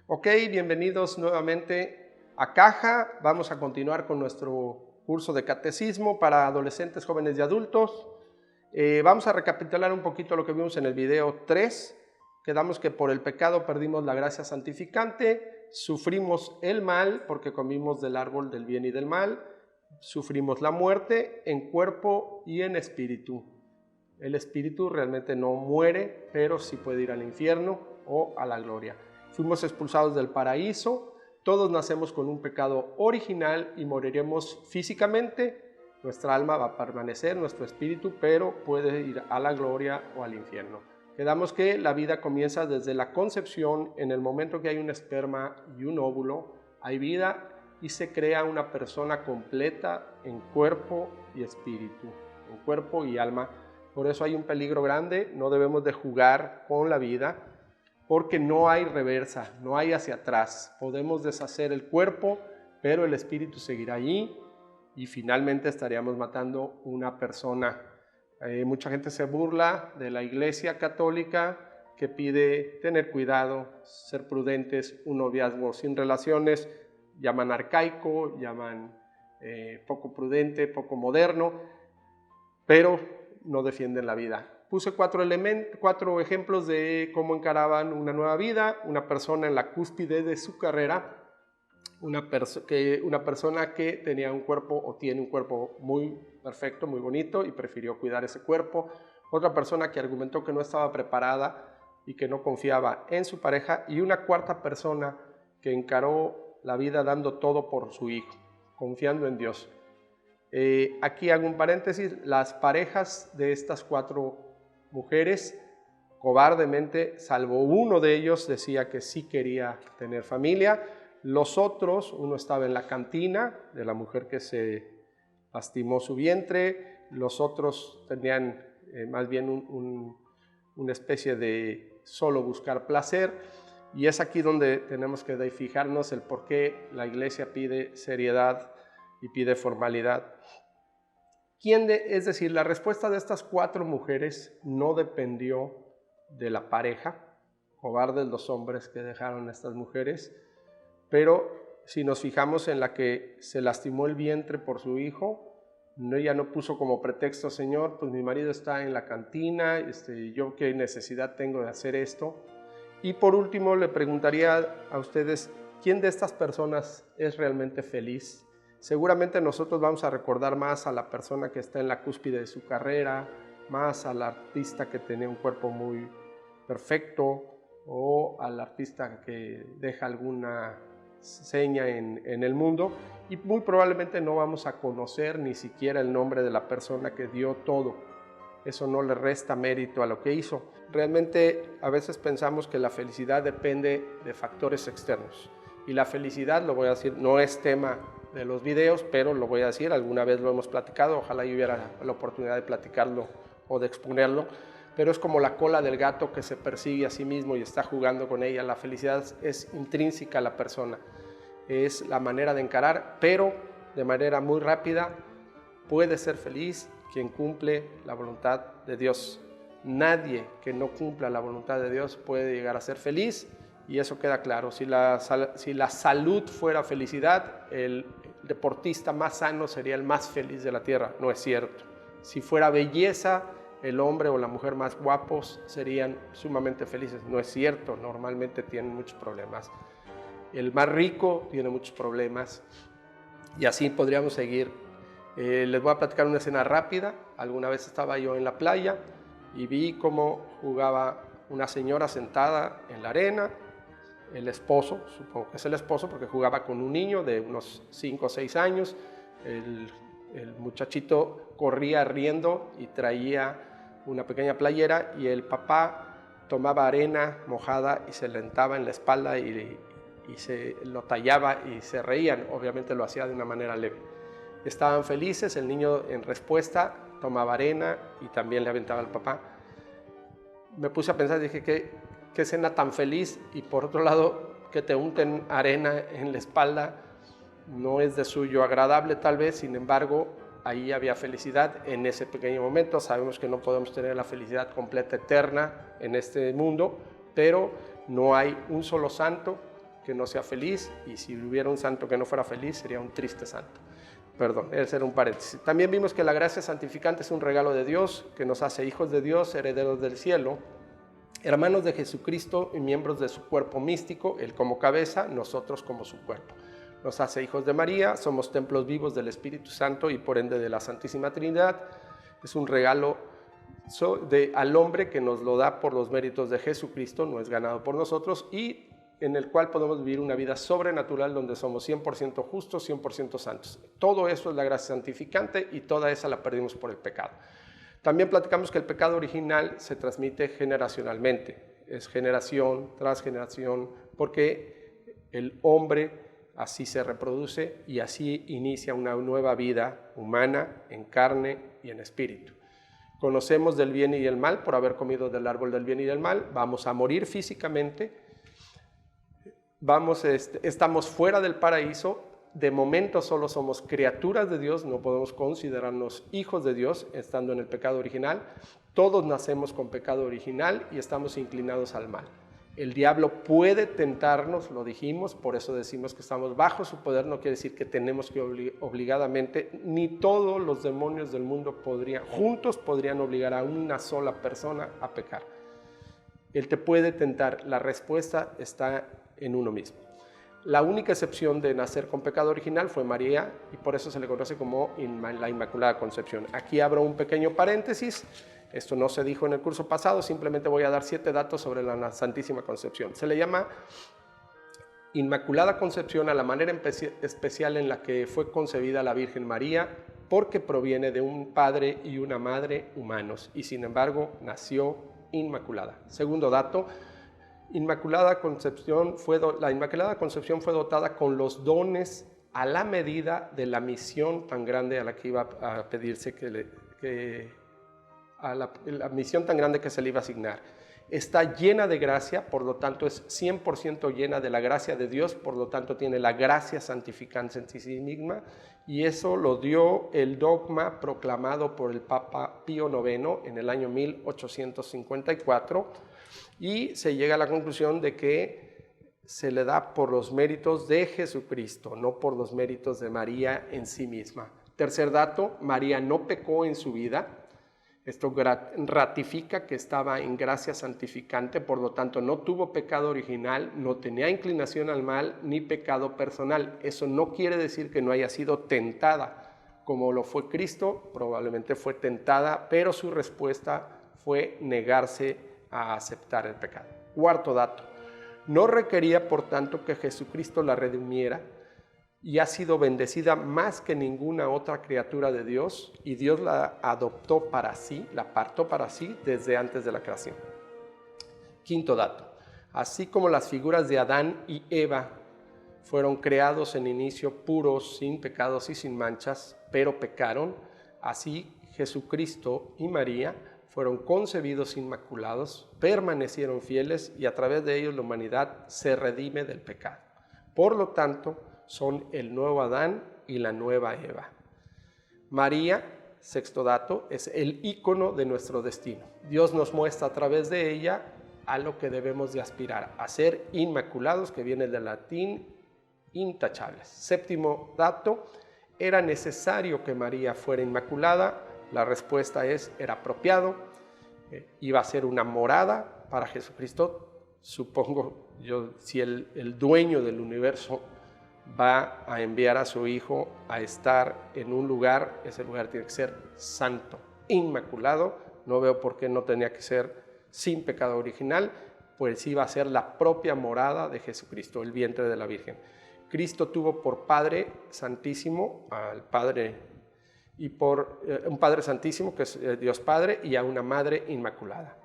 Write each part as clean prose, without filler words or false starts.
Ok, bienvenidos nuevamente a Caja. Vamos a continuar con nuestro curso de catecismo para adolescentes, jóvenes y adultos. Vamos a recapitular un poquito lo que vimos en el video 3. Quedamos que por el pecado perdimos la gracia santificante, sufrimos el mal porque comimos del árbol del bien y del mal, sufrimos la muerte en cuerpo y en espíritu. El espíritu realmente no muere, pero sí puede ir al infierno o a la gloria. Fuimos expulsados del paraíso, todos nacemos con un pecado original y moriremos físicamente. Nuestra alma va a permanecer, nuestro espíritu, pero puede ir a la gloria o al infierno. Quedamos que la vida comienza desde la concepción. En el momento que hay un esperma y un óvulo, hay vida y se crea una persona completa en cuerpo y espíritu, en cuerpo y alma. Por eso hay un peligro grande, no debemos de jugar con la vida, porque no hay reversa, no hay hacia atrás. Podemos deshacer el cuerpo, pero el espíritu seguirá allí y finalmente estaríamos matando una persona. Mucha gente se burla de la Iglesia Católica que pide tener cuidado, ser prudentes, un noviazgo sin relaciones, llaman arcaico, llaman poco prudente, poco moderno, pero no defienden la vida. Puse cuatro ejemplos de cómo encaraban una nueva vida. Una persona en la cúspide de su carrera, una persona que tenía un cuerpo o tiene un cuerpo muy perfecto, muy bonito y prefirió cuidar ese cuerpo. Otra persona que argumentó que no estaba preparada y que no confiaba en su pareja. Y una cuarta persona que encaró la vida dando todo por su hijo, confiando en Dios. Aquí hago un paréntesis. Las parejas de estas cuatro mujeres, cobardemente, salvo uno de ellos, decía que sí quería tener familia. Los otros, uno estaba en la cantina de la mujer que se lastimó su vientre, los otros tenían más bien una especie de solo buscar placer, y es aquí donde tenemos que fijarnos el por qué la Iglesia pide seriedad y pide formalidad. Es decir, la respuesta de estas cuatro mujeres no dependió de la pareja, cobardes los hombres que dejaron a estas mujeres, pero si nos fijamos en la que se lastimó el vientre por su hijo, ella no puso como pretexto: Señor, pues mi marido está en la cantina, yo qué necesidad tengo de hacer esto. Y por último le preguntaría a ustedes, ¿quién de estas personas es realmente feliz? Seguramente nosotros vamos a recordar más a la persona que está en la cúspide de su carrera, más al artista que tenía un cuerpo muy perfecto, o al artista que deja alguna seña en el mundo, y muy probablemente no vamos a conocer ni siquiera el nombre de la persona que dio todo. Eso no le resta mérito a lo que hizo. Realmente a veces pensamos que la felicidad depende de factores externos. Y la felicidad, lo voy a decir, no es tema de los videos, pero lo voy a decir, alguna vez lo hemos platicado, ojalá yo hubiera la oportunidad de platicarlo o de exponerlo, pero es como la cola del gato que se persigue a sí mismo y está jugando con ella. La felicidad es intrínseca a la persona, es la manera de encarar, pero de manera muy rápida. Puede ser feliz quien cumple la voluntad de Dios. Nadie que no cumpla la voluntad de Dios puede llegar a ser feliz, y eso queda claro. Si la salud fuera felicidad, el deportista más sano sería el más feliz de la tierra. No es cierto. Si fuera belleza, el hombre o la mujer más guapos serían sumamente felices. No es cierto. Normalmente tienen muchos problemas. El más rico tiene muchos problemas, y así podríamos seguir. Les voy a platicar una escena rápida. Alguna vez estaba yo en la playa y vi cómo jugaba una señora sentada en la arena. El esposo, supongo que es el esposo porque jugaba con un niño de unos 5 o 6 años. El muchachito corría riendo y traía una pequeña playera y el papá tomaba arena mojada y se le untaba en la espalda y se lo tallaba y se reían. Obviamente lo hacía de una manera leve. Estaban felices, el niño en respuesta tomaba arena y también le aventaba al papá. Me puse a pensar, dije, qué escena tan feliz, y por otro lado, que te unten arena en la espalda no es de suyo agradable tal vez. Sin embargo, ahí había felicidad en ese pequeño momento. Sabemos que no podemos tener la felicidad completa eterna en este mundo, pero no hay un solo santo que no sea feliz, y si hubiera un santo que no fuera feliz sería un triste santo. Perdón, ese era un paréntesis. También vimos que la gracia santificante es un regalo de Dios que nos hace hijos de Dios, herederos del cielo, hermanos de Jesucristo y miembros de su cuerpo místico, Él como cabeza, nosotros como su cuerpo. Nos hace hijos de María, somos templos vivos del Espíritu Santo y por ende de la Santísima Trinidad. Es un regalo al hombre que nos lo da por los méritos de Jesucristo, no es ganado por nosotros, y en el cual podemos vivir una vida sobrenatural donde somos 100% justos, 100% santos. Todo eso es la gracia santificante y toda esa la perdimos por el pecado. También platicamos que el pecado original se transmite generacionalmente, es generación tras generación, porque el hombre así se reproduce y así inicia una nueva vida humana en carne y en espíritu. Conocemos del bien y el mal por haber comido del árbol del bien y del mal, vamos a morir físicamente, estamos fuera del paraíso, de momento solo somos criaturas de Dios, no podemos considerarnos hijos de Dios estando en el pecado original. Todos nacemos con pecado original y estamos inclinados al mal. El diablo puede tentarnos, lo dijimos, por eso decimos que estamos bajo su poder, no quiere decir que tenemos que obligadamente, ni todos los demonios del mundo juntos podrían obligar a una sola persona a pecar. Él te puede tentar, la respuesta está en uno mismo. La única excepción de nacer con pecado original fue María, y por eso se le conoce como la Inmaculada Concepción. Aquí abro un pequeño paréntesis, esto no se dijo en el curso pasado, simplemente voy a dar 7 datos sobre la Santísima Concepción. Se le llama Inmaculada Concepción a la manera especial en la que fue concebida la Virgen María, porque proviene de un padre y una madre humanos, y sin embargo nació inmaculada. Segundo dato, la Inmaculada Concepción fue dotada con los dones a la medida de la misión tan grande a la que iba a pedirse la misión tan grande que se le iba a asignar. Está llena de gracia, por lo tanto es 100% llena de la gracia de Dios, por lo tanto tiene la gracia santificante en sí misma, y eso lo dio el dogma proclamado por el Papa Pío IX en el año 1854, y se llega a la conclusión de que se le da por los méritos de Jesucristo, no por los méritos de María en sí misma. Tercer dato, María no pecó en su vida. Esto ratifica que estaba en gracia santificante, por lo tanto no tuvo pecado original, no tenía inclinación al mal ni pecado personal. Eso no quiere decir que no haya sido tentada, como lo fue Cristo, probablemente fue tentada, pero su respuesta fue negarse a aceptar el pecado. Cuarto dato, no requería por tanto que Jesucristo la redimiera, y ha sido bendecida más que ninguna otra criatura de Dios, y Dios la adoptó para sí, la apartó para sí desde antes de la creación. Quinto dato, así como las figuras de Adán y Eva fueron creados en inicio puros, sin pecados y sin manchas, pero pecaron, así Jesucristo y María fueron concebidos inmaculados, permanecieron fieles, y a través de ellos la humanidad se redime del pecado. Por lo tanto, son el nuevo Adán y la nueva Eva. María, sexto dato, es el ícono de nuestro destino. Dios nos muestra a través de ella a lo que debemos de aspirar, a ser inmaculados, que viene del latín intachables. Séptimo dato, ¿era necesario que María fuera inmaculada? La respuesta es, era apropiado, iba a ser una morada para Jesucristo. Supongo yo, si el dueño del universo va a enviar a su hijo a estar en un lugar, ese lugar tiene que ser santo, inmaculado. No veo por qué no tenía que ser sin pecado original, pues iba a ser la propia morada de Jesucristo, el vientre de la Virgen. Cristo tuvo por Padre Santísimo al Padre y por un Padre Santísimo, que es Dios Padre, y a una Madre Inmaculada.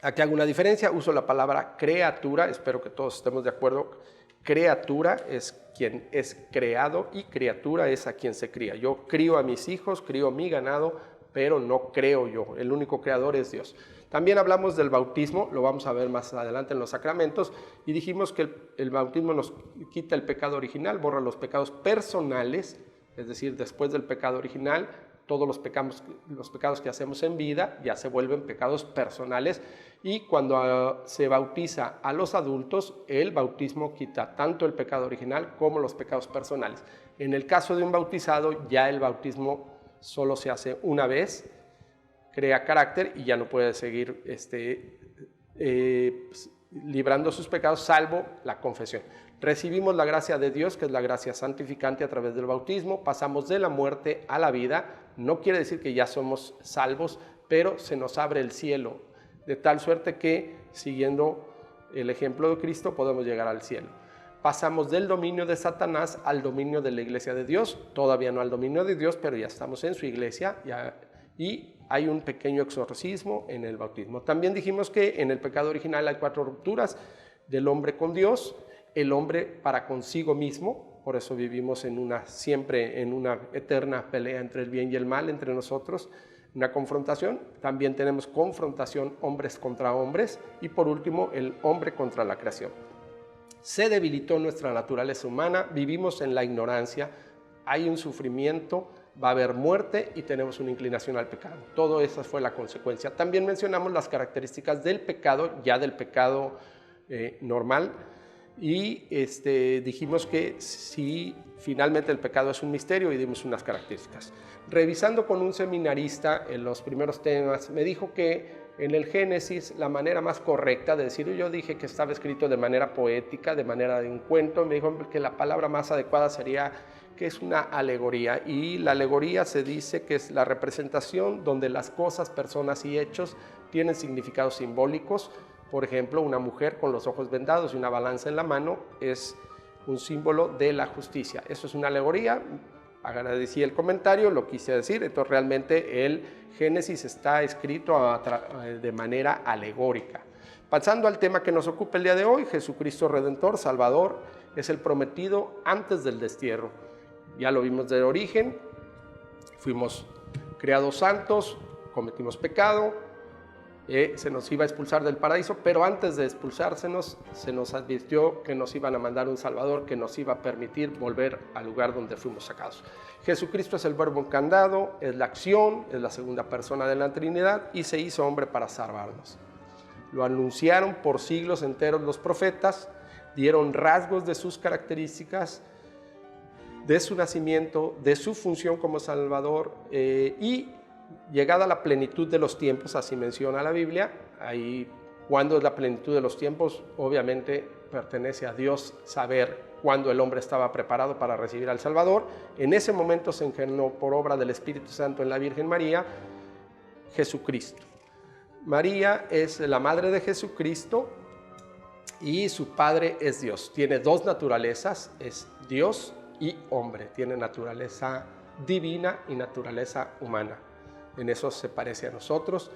Aquí hago una diferencia, uso la palabra criatura, espero que todos estemos de acuerdo. Criatura es quien es creado y criatura es a quien se cría. Yo crío a mis hijos, crío mi ganado, pero no creo yo, el único creador es Dios. También hablamos del bautismo, lo vamos a ver más adelante en los sacramentos, y dijimos que el bautismo nos quita el pecado original, borra los pecados personales, es decir, después del pecado original, todos los pecados que hacemos en vida ya se vuelven pecados personales, y cuando se bautiza a los adultos, el bautismo quita tanto el pecado original como los pecados personales. En el caso de un bautizado, ya el bautismo solo se hace una vez, crea carácter y ya no puede seguir librando sus pecados, salvo la confesión. Recibimos la gracia de Dios, que es la gracia santificante a través del bautismo, pasamos de la muerte a la vida. No quiere decir que ya somos salvos, pero se nos abre el cielo, de tal suerte que, siguiendo el ejemplo de Cristo, podemos llegar al cielo. Pasamos del dominio de Satanás al dominio de la iglesia de Dios, todavía no al dominio de Dios, pero ya estamos en su iglesia, y hay un pequeño exorcismo en el bautismo. También dijimos que en el pecado original hay 4 rupturas: del hombre con Dios, el hombre para consigo mismo, por eso vivimos siempre en una eterna pelea entre el bien y el mal entre nosotros, una confrontación. También tenemos confrontación hombres contra hombres, y por último el hombre contra la creación. Se debilitó nuestra naturaleza humana, vivimos en la ignorancia, hay un sufrimiento, va a haber muerte y tenemos una inclinación al pecado. Todo eso fue la consecuencia. También mencionamos las características del pecado, ya del pecado normal, y dijimos que si finalmente el pecado es un misterio, y dimos unas características. Revisando con un seminarista en los primeros temas, me dijo que en el Génesis la manera más correcta de decirlo, yo dije que estaba escrito de manera poética, de manera de un cuento, me dijo que la palabra más adecuada sería que es una alegoría, y la alegoría se dice que es la representación donde las cosas, personas y hechos tienen significados simbólicos. Por ejemplo, una mujer con los ojos vendados y una balanza en la mano es un símbolo de la justicia. Eso es una alegoría. Agradecí el comentario, lo quise decir. Entonces realmente el Génesis está escrito de manera alegórica. Pasando al tema que nos ocupa el día de hoy, Jesucristo Redentor, Salvador, es el prometido antes del destierro. Ya lo vimos del origen, fuimos creados santos, cometimos pecado, se nos iba a expulsar del paraíso, pero antes de expulsársenos, se nos advirtió que nos iban a mandar un Salvador que nos iba a permitir volver al lugar donde fuimos sacados. Jesucristo es el verbo encarnado, es la acción, es la segunda persona de la Trinidad, y se hizo hombre para salvarnos. Lo anunciaron por siglos enteros los profetas, dieron rasgos de sus características, de su nacimiento, de su función como Salvador, y llegada la plenitud de los tiempos, así menciona la Biblia. Ahí, ¿cuándo es la plenitud de los tiempos? Obviamente pertenece a Dios saber cuándo el hombre estaba preparado para recibir al Salvador. En ese momento se encarnó por obra del Espíritu Santo en la Virgen María, Jesucristo. María es la madre de Jesucristo y su padre es Dios. Tiene 2 naturalezas, es Dios y hombre. Tiene naturaleza divina y naturaleza humana. En eso se parece a nosotros.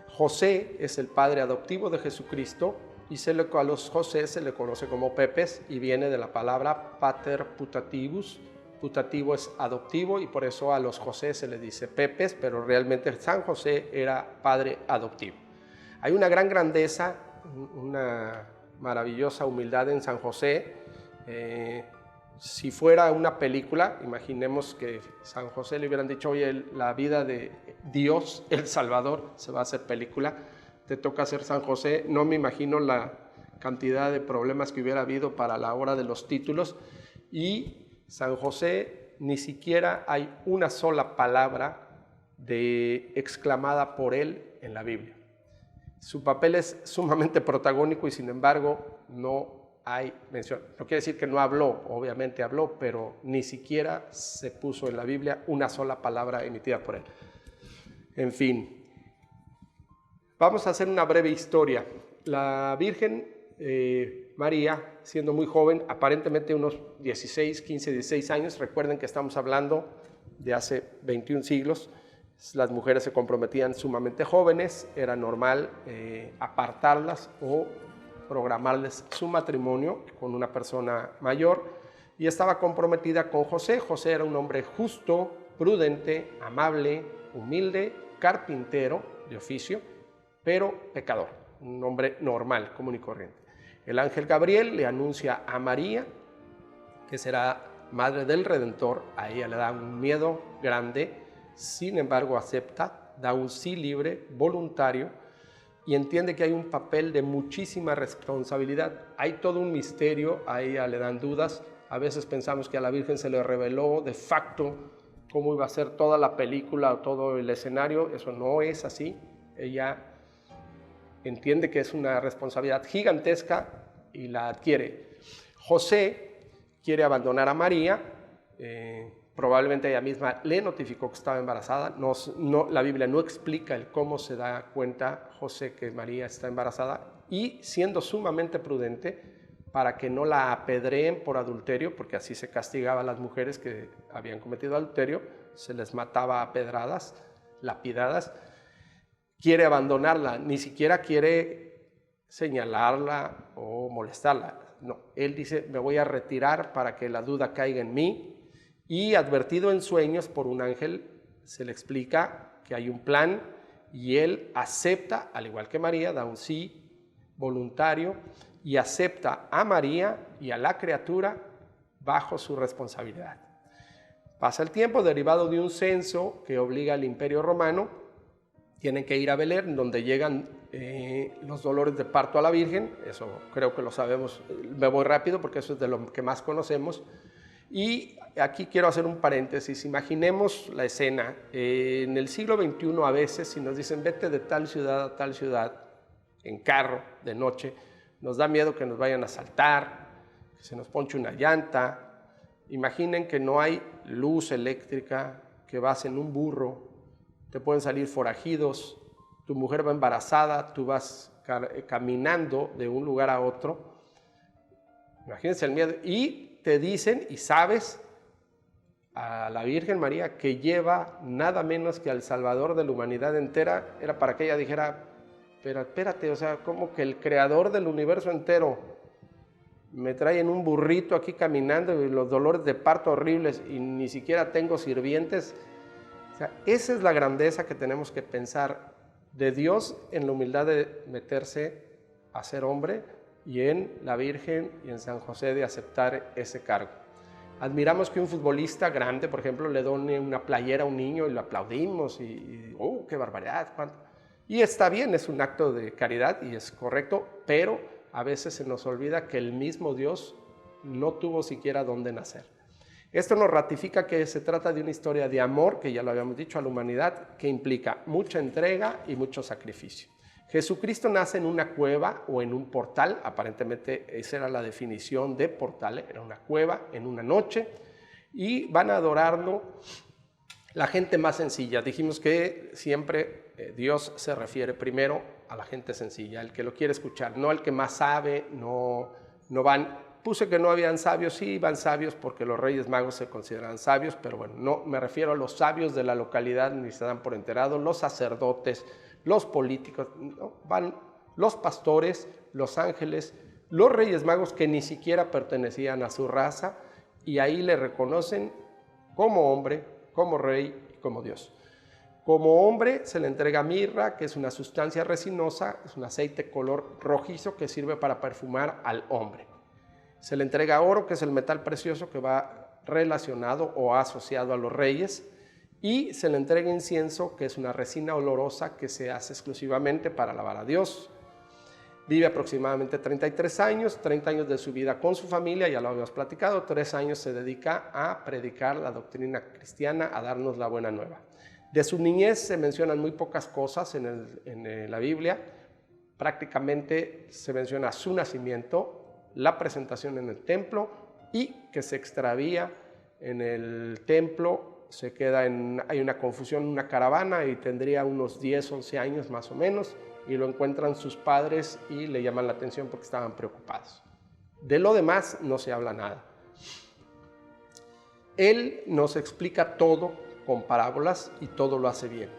José es el padre adoptivo de Jesucristo, y a los José se le conoce como Pepes, y viene de la palabra pater putativus. Putativo es adoptivo, y por eso a los José se le dice Pepes, pero realmente San José era padre adoptivo. Hay una gran grandeza, una maravillosa humildad en San José. Si fuera una película, imaginemos que San José le hubieran dicho: oye, la vida de Dios, el Salvador, se va a hacer película, te toca ser San José. No me imagino la cantidad de problemas que hubiera habido para la hora de los títulos. Y San José, ni siquiera hay una sola palabra exclamada por él en la Biblia. Su papel es sumamente protagónico y sin embargo no hay mención. No quiere decir que no habló, obviamente habló, pero ni siquiera se puso en la Biblia una sola palabra emitida por él. En fin, vamos a hacer una breve historia. La Virgen María, siendo muy joven, aparentemente unos 16 años, recuerden que estamos hablando de hace 21 siglos. Las mujeres se comprometían sumamente jóvenes, era normal apartarlas o programarles su matrimonio con una persona mayor, y estaba comprometida con José. José era un hombre justo, prudente, amable, humilde, carpintero de oficio, pero pecador, un hombre normal, común y corriente. El ángel Gabriel le anuncia a María que será madre del Redentor. A ella le da un miedo grande, sin embargo acepta, da un sí libre, voluntario, y entiende que hay un papel de muchísima responsabilidad. Hay todo un misterio, a ella le dan dudas. A veces pensamos que a la Virgen se le reveló de facto cómo iba a ser toda la película o todo el escenario. Eso no es así. Ella entiende que es una responsabilidad gigantesca y la adquiere. José quiere abandonar a María. Probablemente ella misma le notificó que estaba embarazada. La Biblia no explica el cómo se da cuenta José que María está embarazada, y siendo sumamente prudente para que no la apedreen por adulterio, porque así se castigaba a las mujeres que habían cometido adulterio, se les mataba a pedradas, lapidadas. Quiere abandonarla, ni siquiera quiere señalarla o molestarla. No, él dice, me voy a retirar para que la duda caiga en mí. Y advertido en sueños por un ángel, se le explica que hay un plan, y él acepta, al igual que María, da un sí voluntario y acepta a María y a la criatura bajo su responsabilidad. Pasa el tiempo, derivado de un censo que obliga al Imperio Romano. Tienen que ir a Belén, donde llegan los dolores de parto a la Virgen. Eso creo que lo sabemos. Me voy rápido porque eso es de lo que más conocemos. Y aquí quiero hacer un paréntesis. Imaginemos la escena. En el siglo XXI, a veces, si nos dicen vete de tal ciudad a tal ciudad en carro de noche, nos da miedo que nos vayan a asaltar, que se nos ponche una llanta. Imaginen que no hay luz eléctrica, que vas en un burro, te pueden salir forajidos, tu mujer va embarazada, tú vas caminando de un lugar a otro. Imagínense el miedo. Y te dicen, y sabes, a la Virgen María, que lleva nada menos que al Salvador de la humanidad entera. Era para que ella dijera, pero espérate, o sea, como que el creador del universo entero me trae en un burrito aquí caminando, y los dolores de parto horribles, y ni siquiera tengo sirvientes. O sea, esa es la grandeza que tenemos que pensar de Dios, en la humildad de meterse a ser hombre, y en la Virgen y en San José de aceptar ese cargo. Admiramos que un futbolista grande, por ejemplo, le done una playera a un niño y lo aplaudimos y ¡oh, qué barbaridad! ¿Cuánto? Y está bien, es un acto de caridad y es correcto, pero a veces se nos olvida que el mismo Dios no tuvo siquiera dónde nacer. Esto nos ratifica que se trata de una historia de amor, que ya lo habíamos dicho, a la humanidad, que implica mucha entrega y mucho sacrificio. Jesucristo nace en una cueva o en un portal. Aparentemente esa era la definición de portal, era una cueva en una noche, y van a adorarlo la gente más sencilla. Dijimos que siempre Dios se refiere primero a la gente sencilla, el que lo quiere escuchar, no el que más sabe. No van. Puse que no habían sabios, sí van sabios porque los Reyes Magos se consideran sabios, pero bueno, no me refiero a los sabios de la localidad, ni se dan por enterados, los sacerdotes, los políticos, ¿no? Van los pastores, los ángeles, los Reyes Magos que ni siquiera pertenecían a su raza, y ahí le reconocen como hombre, como rey y como Dios. Como hombre se le entrega mirra, que es una sustancia resinosa, es un aceite color rojizo que sirve para perfumar al hombre. Se le entrega oro, que es el metal precioso que va relacionado o asociado a los reyes, y se le entrega incienso, que es una resina olorosa que se hace exclusivamente para alabar a Dios. Vive aproximadamente 33 años, 30 años de su vida con su familia, ya lo habíamos platicado, 3 años se dedica a predicar la doctrina cristiana, a darnos la buena nueva. De su niñez se mencionan muy pocas cosas en la Biblia. Prácticamente se menciona su nacimiento, la presentación en el templo, y que se extravía en el templo. Hay una confusión, una caravana, y tendría unos 10, 11 años más o menos, y lo encuentran sus padres y le llaman la atención porque estaban preocupados. De lo demás no se habla nada. Él nos explica todo con parábolas y todo lo hace bien.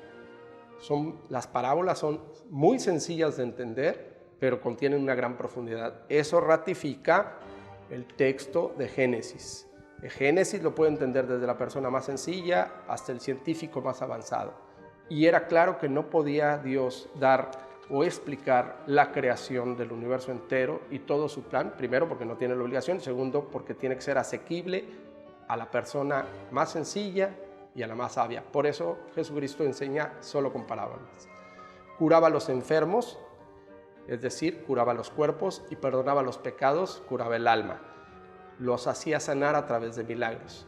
Las parábolas son muy sencillas de entender, pero contienen una gran profundidad. Eso ratifica el texto de Génesis. El Génesis lo puede entender desde la persona más sencilla hasta el científico más avanzado. Y era claro que no podía Dios dar o explicar la creación del universo entero y todo su plan, primero porque no tiene la obligación, segundo porque tiene que ser asequible a la persona más sencilla y a la más sabia. Por eso Jesucristo enseña solo con parábolas. Curaba a los enfermos, es decir, curaba los cuerpos, y perdonaba los pecados, curaba el alma. Los hacía sanar a través de milagros.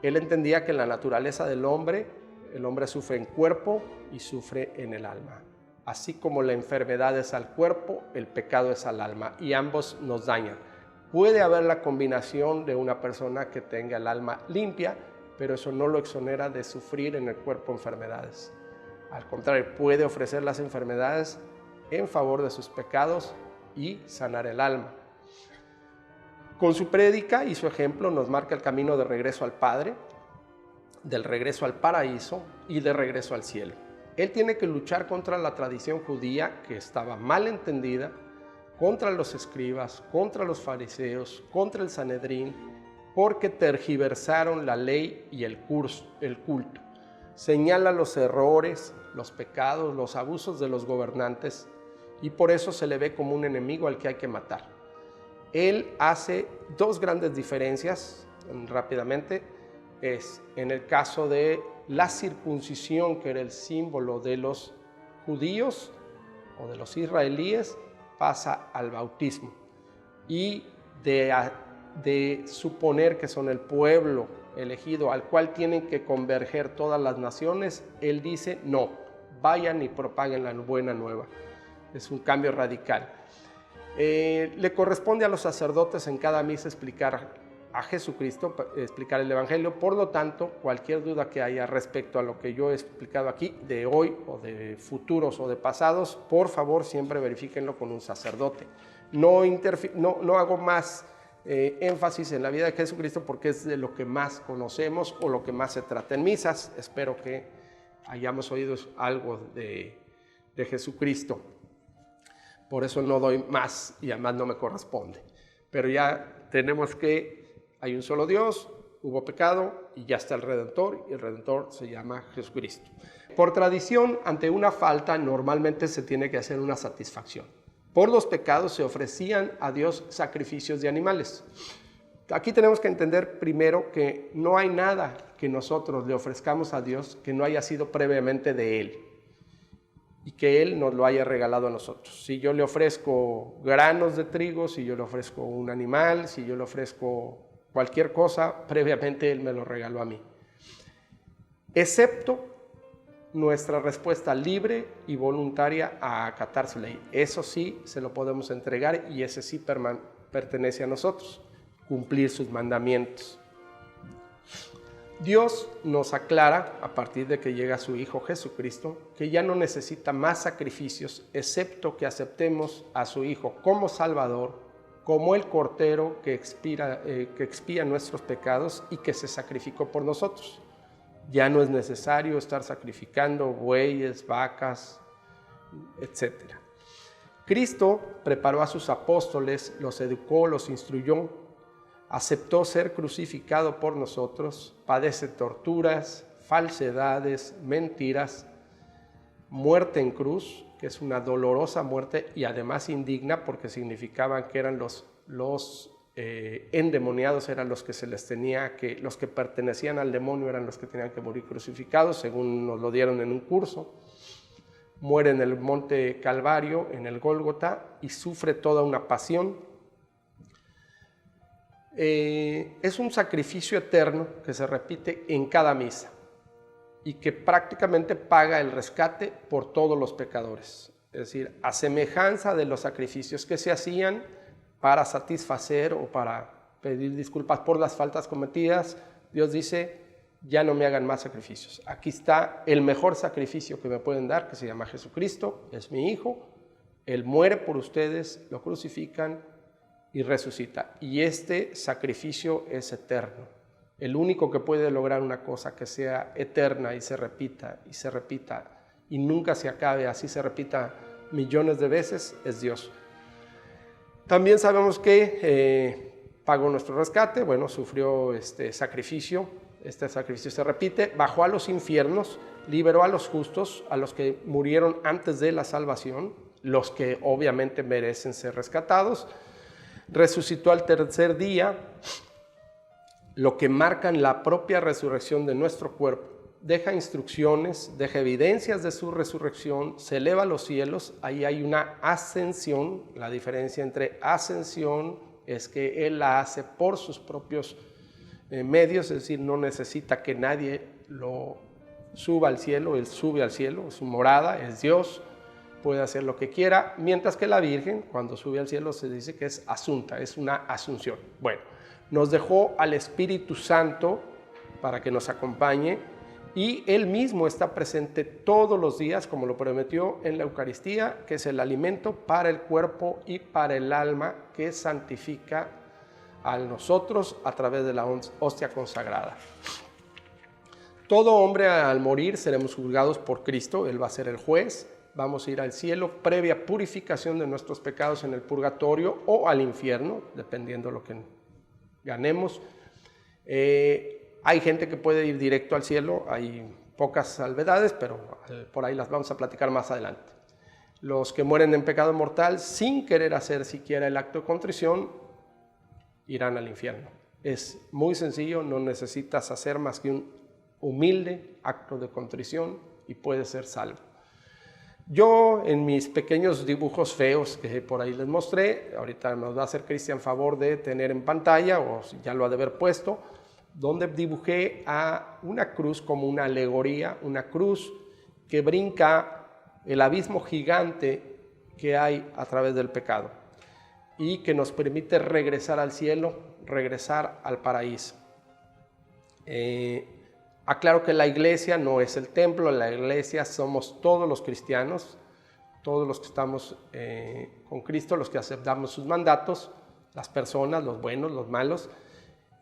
Él entendía que en la naturaleza del hombre, el hombre sufre en cuerpo y sufre en el alma. Así como la enfermedad es al cuerpo, el pecado es al alma, y ambos nos dañan. Puede haber la combinación de una persona que tenga el alma limpia, pero eso no lo exonera de sufrir en el cuerpo enfermedades. Al contrario, puede ofrecer las enfermedades en favor de sus pecados y sanar el alma. Con su prédica y su ejemplo nos marca el camino de regreso al Padre, del regreso al paraíso y de regreso al cielo. Él tiene que luchar contra la tradición judía que estaba mal entendida, contra los escribas, contra los fariseos, contra el Sanedrín, porque tergiversaron la ley y el culto. Señala los errores, los pecados, los abusos de los gobernantes, y por eso se le ve como un enemigo al que hay que matar. Él hace dos grandes diferencias, rápidamente, es en el caso de la circuncisión, que era el símbolo de los judíos o de los israelíes, pasa al bautismo, y de suponer que son el pueblo elegido al cual tienen que converger todas las naciones, él dice no, vayan y propaguen la buena nueva. Es un cambio radical. Le corresponde a los sacerdotes en cada misa explicar a Jesucristo, explicar el Evangelio. Por lo tanto, cualquier duda que haya respecto a lo que yo he explicado aquí, de hoy o de futuros o de pasados, por favor siempre verifíquenlo con un sacerdote. No hago más énfasis en la vida de Jesucristo porque es de lo que más conocemos o lo que más se trata en misas. Espero que hayamos oído algo de Jesucristo. Por eso no doy más y además no me corresponde. Pero ya tenemos que hay un solo Dios, hubo pecado y ya está el Redentor, y el Redentor se llama Jesucristo. Por tradición, ante una falta normalmente se tiene que hacer una satisfacción. Por los pecados se ofrecían a Dios sacrificios de animales. Aquí tenemos que entender primero que no hay nada que nosotros le ofrezcamos a Dios que no haya sido previamente de Él y que Él nos lo haya regalado a nosotros. Si yo le ofrezco granos de trigo, si yo le ofrezco un animal, si yo le ofrezco cualquier cosa, previamente Él me lo regaló a mí. Excepto nuestra respuesta libre y voluntaria a acatar su ley. Eso sí se lo podemos entregar y ese sí pertenece a nosotros, cumplir sus mandamientos. Dios nos aclara, a partir de que llega su Hijo Jesucristo, que ya no necesita más sacrificios, excepto que aceptemos a su Hijo como Salvador, como el Cordero que expía nuestros pecados y que se sacrificó por nosotros. Ya no es necesario estar sacrificando bueyes, vacas, etc. Cristo preparó a sus apóstoles, los educó, los instruyó, aceptó ser crucificado por nosotros, padece torturas, falsedades, mentiras, muerte en cruz, que es una dolorosa muerte y además indigna porque significaban que eran los endemoniados, eran los que se les tenía que, los que pertenecían al demonio eran los que tenían que morir crucificados, según nos lo dieron en un curso. Muere en el monte Calvario, en el Gólgota, y sufre toda una pasión. Es un sacrificio eterno que se repite en cada misa y que prácticamente paga el rescate por todos los pecadores. Es decir, a semejanza de los sacrificios que se hacían para satisfacer o para pedir disculpas por las faltas cometidas, Dios dice, ya no me hagan más sacrificios. Aquí está el mejor sacrificio que me pueden dar, que se llama Jesucristo, es mi Hijo. Él muere por ustedes, lo crucifican y resucita. Y este sacrificio es eterno. El único que puede lograr una cosa que sea eterna y se repita y nunca se acabe, así se repita millones de veces, es Dios. También sabemos que pagó nuestro rescate, bueno, sufrió este sacrificio se repite, bajó a los infiernos, liberó a los justos, a los que murieron antes de la salvación, los que obviamente merecen ser rescatados, resucitó al tercer día, lo que marcan la propia resurrección de nuestro cuerpo, deja instrucciones, deja evidencias de su resurrección, se eleva a los cielos, ahí hay una ascensión. La diferencia entre ascensión es que Él la hace por sus propios medios, es decir, no necesita que nadie lo suba al cielo, Él sube al cielo, su morada es Dios, puede hacer lo que quiera, mientras que la Virgen, cuando sube al cielo, se dice que es asunta, es una asunción. Bueno, nos dejó al Espíritu Santo para que nos acompañe, y Él mismo está presente todos los días, como lo prometió en la Eucaristía, que es el alimento para el cuerpo y para el alma, que santifica a nosotros a través de la hostia consagrada. Todo hombre al morir seremos juzgados por Cristo, Él va a ser el juez, vamos a ir al cielo previa purificación de nuestros pecados en el purgatorio o al infierno, dependiendo de lo que ganemos. Hay gente que puede ir directo al cielo, hay pocas salvedades, pero por ahí las vamos a platicar más adelante. Los que mueren en pecado mortal sin querer hacer siquiera el acto de contrición irán al infierno. Es muy sencillo, no necesitas hacer más que un humilde acto de contrición y puedes ser salvo. Yo en mis pequeños dibujos feos que por ahí les mostré, ahorita nos va a hacer Cristian favor de tener en pantalla, o ya lo ha de haber puesto, donde dibujé a una cruz como una alegoría, una cruz que brinca el abismo gigante que hay a través del pecado y que nos permite regresar al cielo, regresar al paraíso. Aclaro que la iglesia no es el templo, la iglesia somos todos los cristianos, todos los que estamos con Cristo, los que aceptamos sus mandatos, las personas, los buenos, los malos,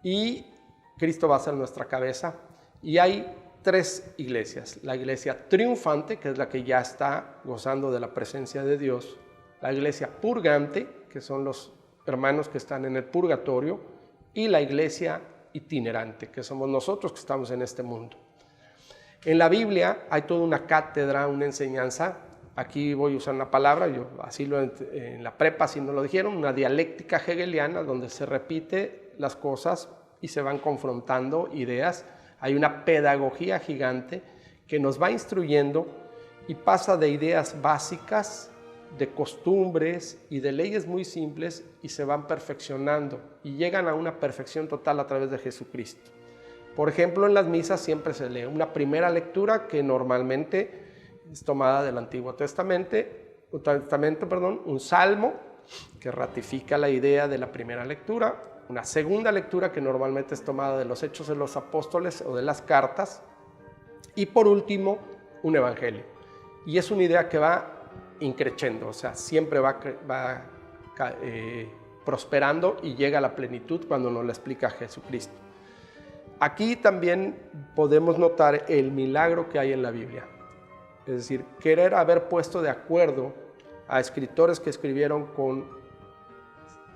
y Cristo va a ser nuestra cabeza. Y hay tres iglesias: la iglesia triunfante, que es la que ya está gozando de la presencia de Dios; la iglesia purgante, que son los hermanos que están en el purgatorio; y la iglesia itinerante, que somos nosotros que estamos en este mundo. En la Biblia hay toda una cátedra, una enseñanza. Aquí voy a usar una palabra, yo así en la prepa así nos lo dijeron, una dialéctica hegeliana donde se repite las cosas y se van confrontando ideas. Hay una pedagogía gigante que nos va instruyendo y pasa de ideas básicas, de costumbres y de leyes muy simples, y se van perfeccionando y llegan a una perfección total a través de Jesucristo. Por ejemplo, en las misas siempre se lee una primera lectura que normalmente es tomada del Antiguo Testamento, un salmo que ratifica la idea de la primera lectura, una segunda lectura que normalmente es tomada de los Hechos de los Apóstoles o de las cartas, y por último un evangelio. Y es una idea que va increciendo, o sea, siempre va prosperando y llega a la plenitud cuando nos la explica Jesucristo. Aquí también podemos notar el milagro que hay en la Biblia. Es decir, querer haber puesto de acuerdo a escritores que escribieron con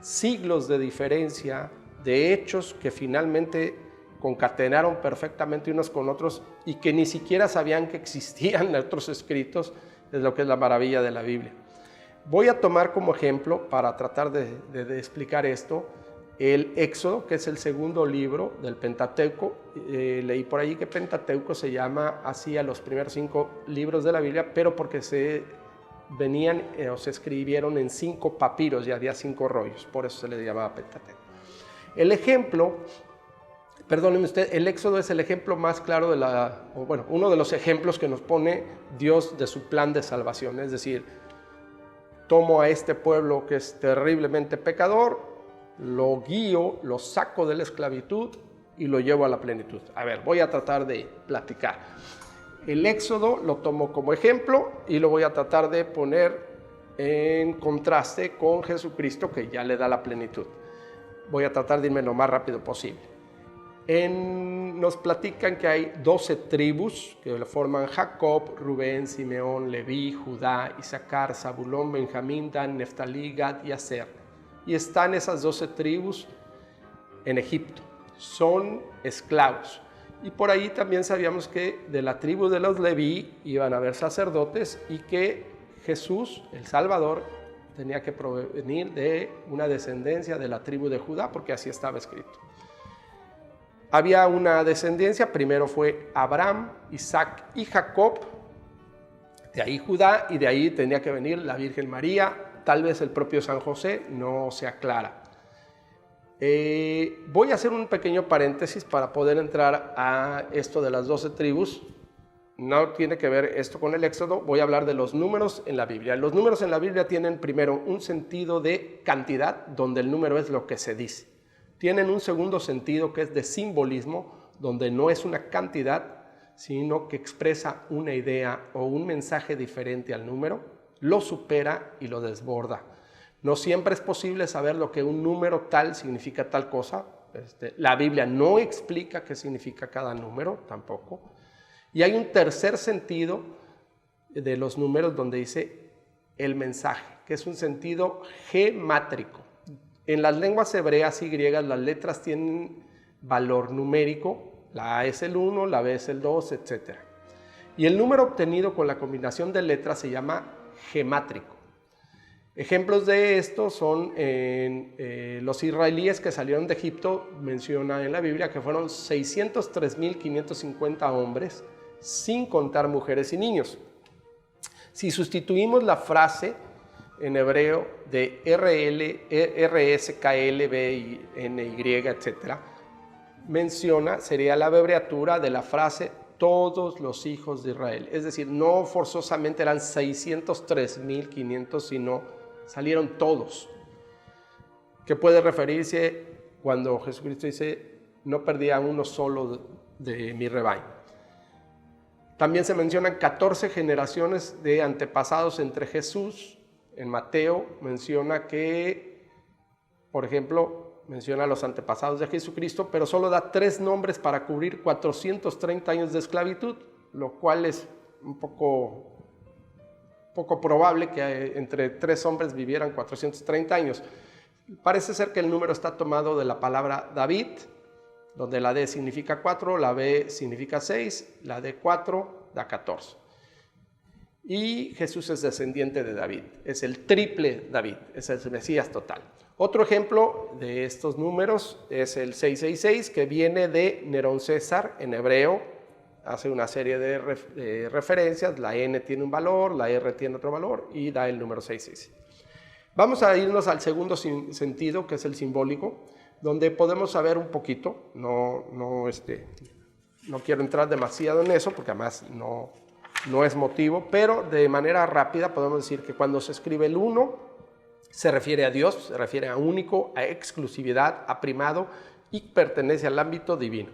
siglos de diferencia, de hechos que finalmente concatenaron perfectamente unos con otros y que ni siquiera sabían que existían otros escritos, es lo que es la maravilla de la Biblia. Voy a tomar como ejemplo, para tratar de explicar esto, el Éxodo, que es el segundo libro del Pentateuco. Leí por ahí que Pentateuco se llama así a los primeros 5 libros de la Biblia, pero porque se escribieron en 5 papiros y había 5 rollos, por eso se le llamaba Pentateuco. El ejemplo, perdónenme usted, el Éxodo es el ejemplo más claro uno de los ejemplos que nos pone Dios de su plan de salvación. Es decir, tomo a este pueblo que es terriblemente pecador, lo guío, lo saco de la esclavitud y lo llevo a la plenitud. A ver, voy a tratar de platicar. El Éxodo lo tomo como ejemplo y lo voy a tratar de poner en contraste con Jesucristo, que ya le da la plenitud. Voy a tratar de irme lo más rápido posible. Nos platican que hay 12 tribus que lo forman: Jacob, Rubén, Simeón, Leví, Judá, Isaacar, Zabulón, Benjamín, Dan, Neftalí, Gad y Aser. Y están esas 12 tribus en Egipto. Son esclavos. Y por ahí también sabíamos que de la tribu de los Leví iban a haber sacerdotes y que Jesús, el Salvador, tenía que provenir de una descendencia de la tribu de Judá, porque así estaba escrito. Había una descendencia, primero fue Abraham, Isaac y Jacob, de ahí Judá, y de ahí tenía que venir la Virgen María, tal vez el propio San José, no se aclara. Voy a hacer un pequeño paréntesis para poder entrar a esto de las 12 tribus. No tiene que ver esto con el Éxodo, voy a hablar de los números en la Biblia. Los números en la Biblia tienen primero un sentido de cantidad, donde el número es lo que se dice. Tienen un segundo sentido que es de simbolismo, donde no es una cantidad, sino que expresa una idea o un mensaje diferente al número, lo supera y lo desborda. No siempre es posible saber lo que un número tal significa tal cosa. La Biblia no explica qué significa cada número tampoco. Y hay un tercer sentido de los números donde dice el mensaje, que es un sentido gemátrico. En las lenguas hebreas y griegas las letras tienen valor numérico, la A es el 1, la B es el 2, etc. Y el número obtenido con la combinación de letras se llama gemátrico. Ejemplos de esto son los israelíes que salieron de Egipto, menciona en la Biblia que fueron 603.550 hombres, sin contar mujeres y niños. Si sustituimos la frase en hebreo de RSKLBNY, etc., sería la abreviatura de la frase todos los hijos de Israel. Es decir, no forzosamente eran 603.500, sino salieron todos, que puede referirse cuando Jesucristo dice, no perdí a uno solo de mi rebaño. También se mencionan 14 generaciones de antepasados entre Jesús. En Mateo menciona que, por ejemplo, menciona a los antepasados de Jesucristo, pero solo da 3 nombres para cubrir 430 años de esclavitud, lo cual es un poco probable que entre 3 hombres vivieran 430 años. Parece ser que el número está tomado de la palabra David, donde la D significa 4, la B significa 6, la D 4 da 14. Y Jesús es descendiente de David, es el triple David, es el Mesías total. Otro ejemplo de estos números es el 666, que viene de Nerón César en hebreo. Hace una serie de referencias, la N tiene un valor, la R tiene otro valor y da el número 666. Vamos a irnos al segundo sentido, que es el simbólico, donde podemos saber un poquito, no quiero entrar demasiado en eso porque además no es motivo, pero de manera rápida podemos decir que cuando se escribe el 1 se refiere a Dios, se refiere a único, a exclusividad, a primado y pertenece al ámbito divino.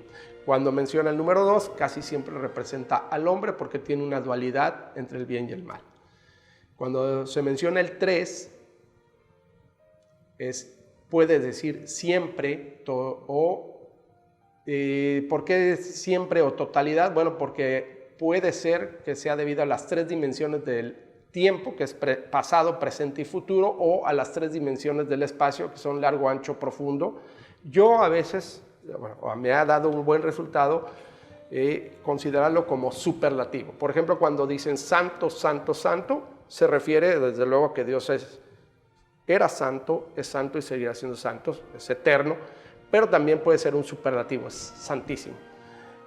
Cuando menciona el número 2, casi siempre representa al hombre porque tiene una dualidad entre el bien y el mal. Cuando se menciona el 3, puede decir siempre ¿por qué siempre o totalidad? Bueno, porque puede ser que sea debido a las 3 dimensiones del tiempo, que es pasado, presente y futuro, o a las 3 dimensiones del espacio, que son largo, ancho, profundo. Yo a veces, me ha dado un buen resultado considerarlo como superlativo. Por ejemplo, cuando dicen santo, santo, santo, se refiere desde luego que Dios era santo, es santo y seguirá siendo santo, es eterno, pero también puede ser un superlativo, es santísimo.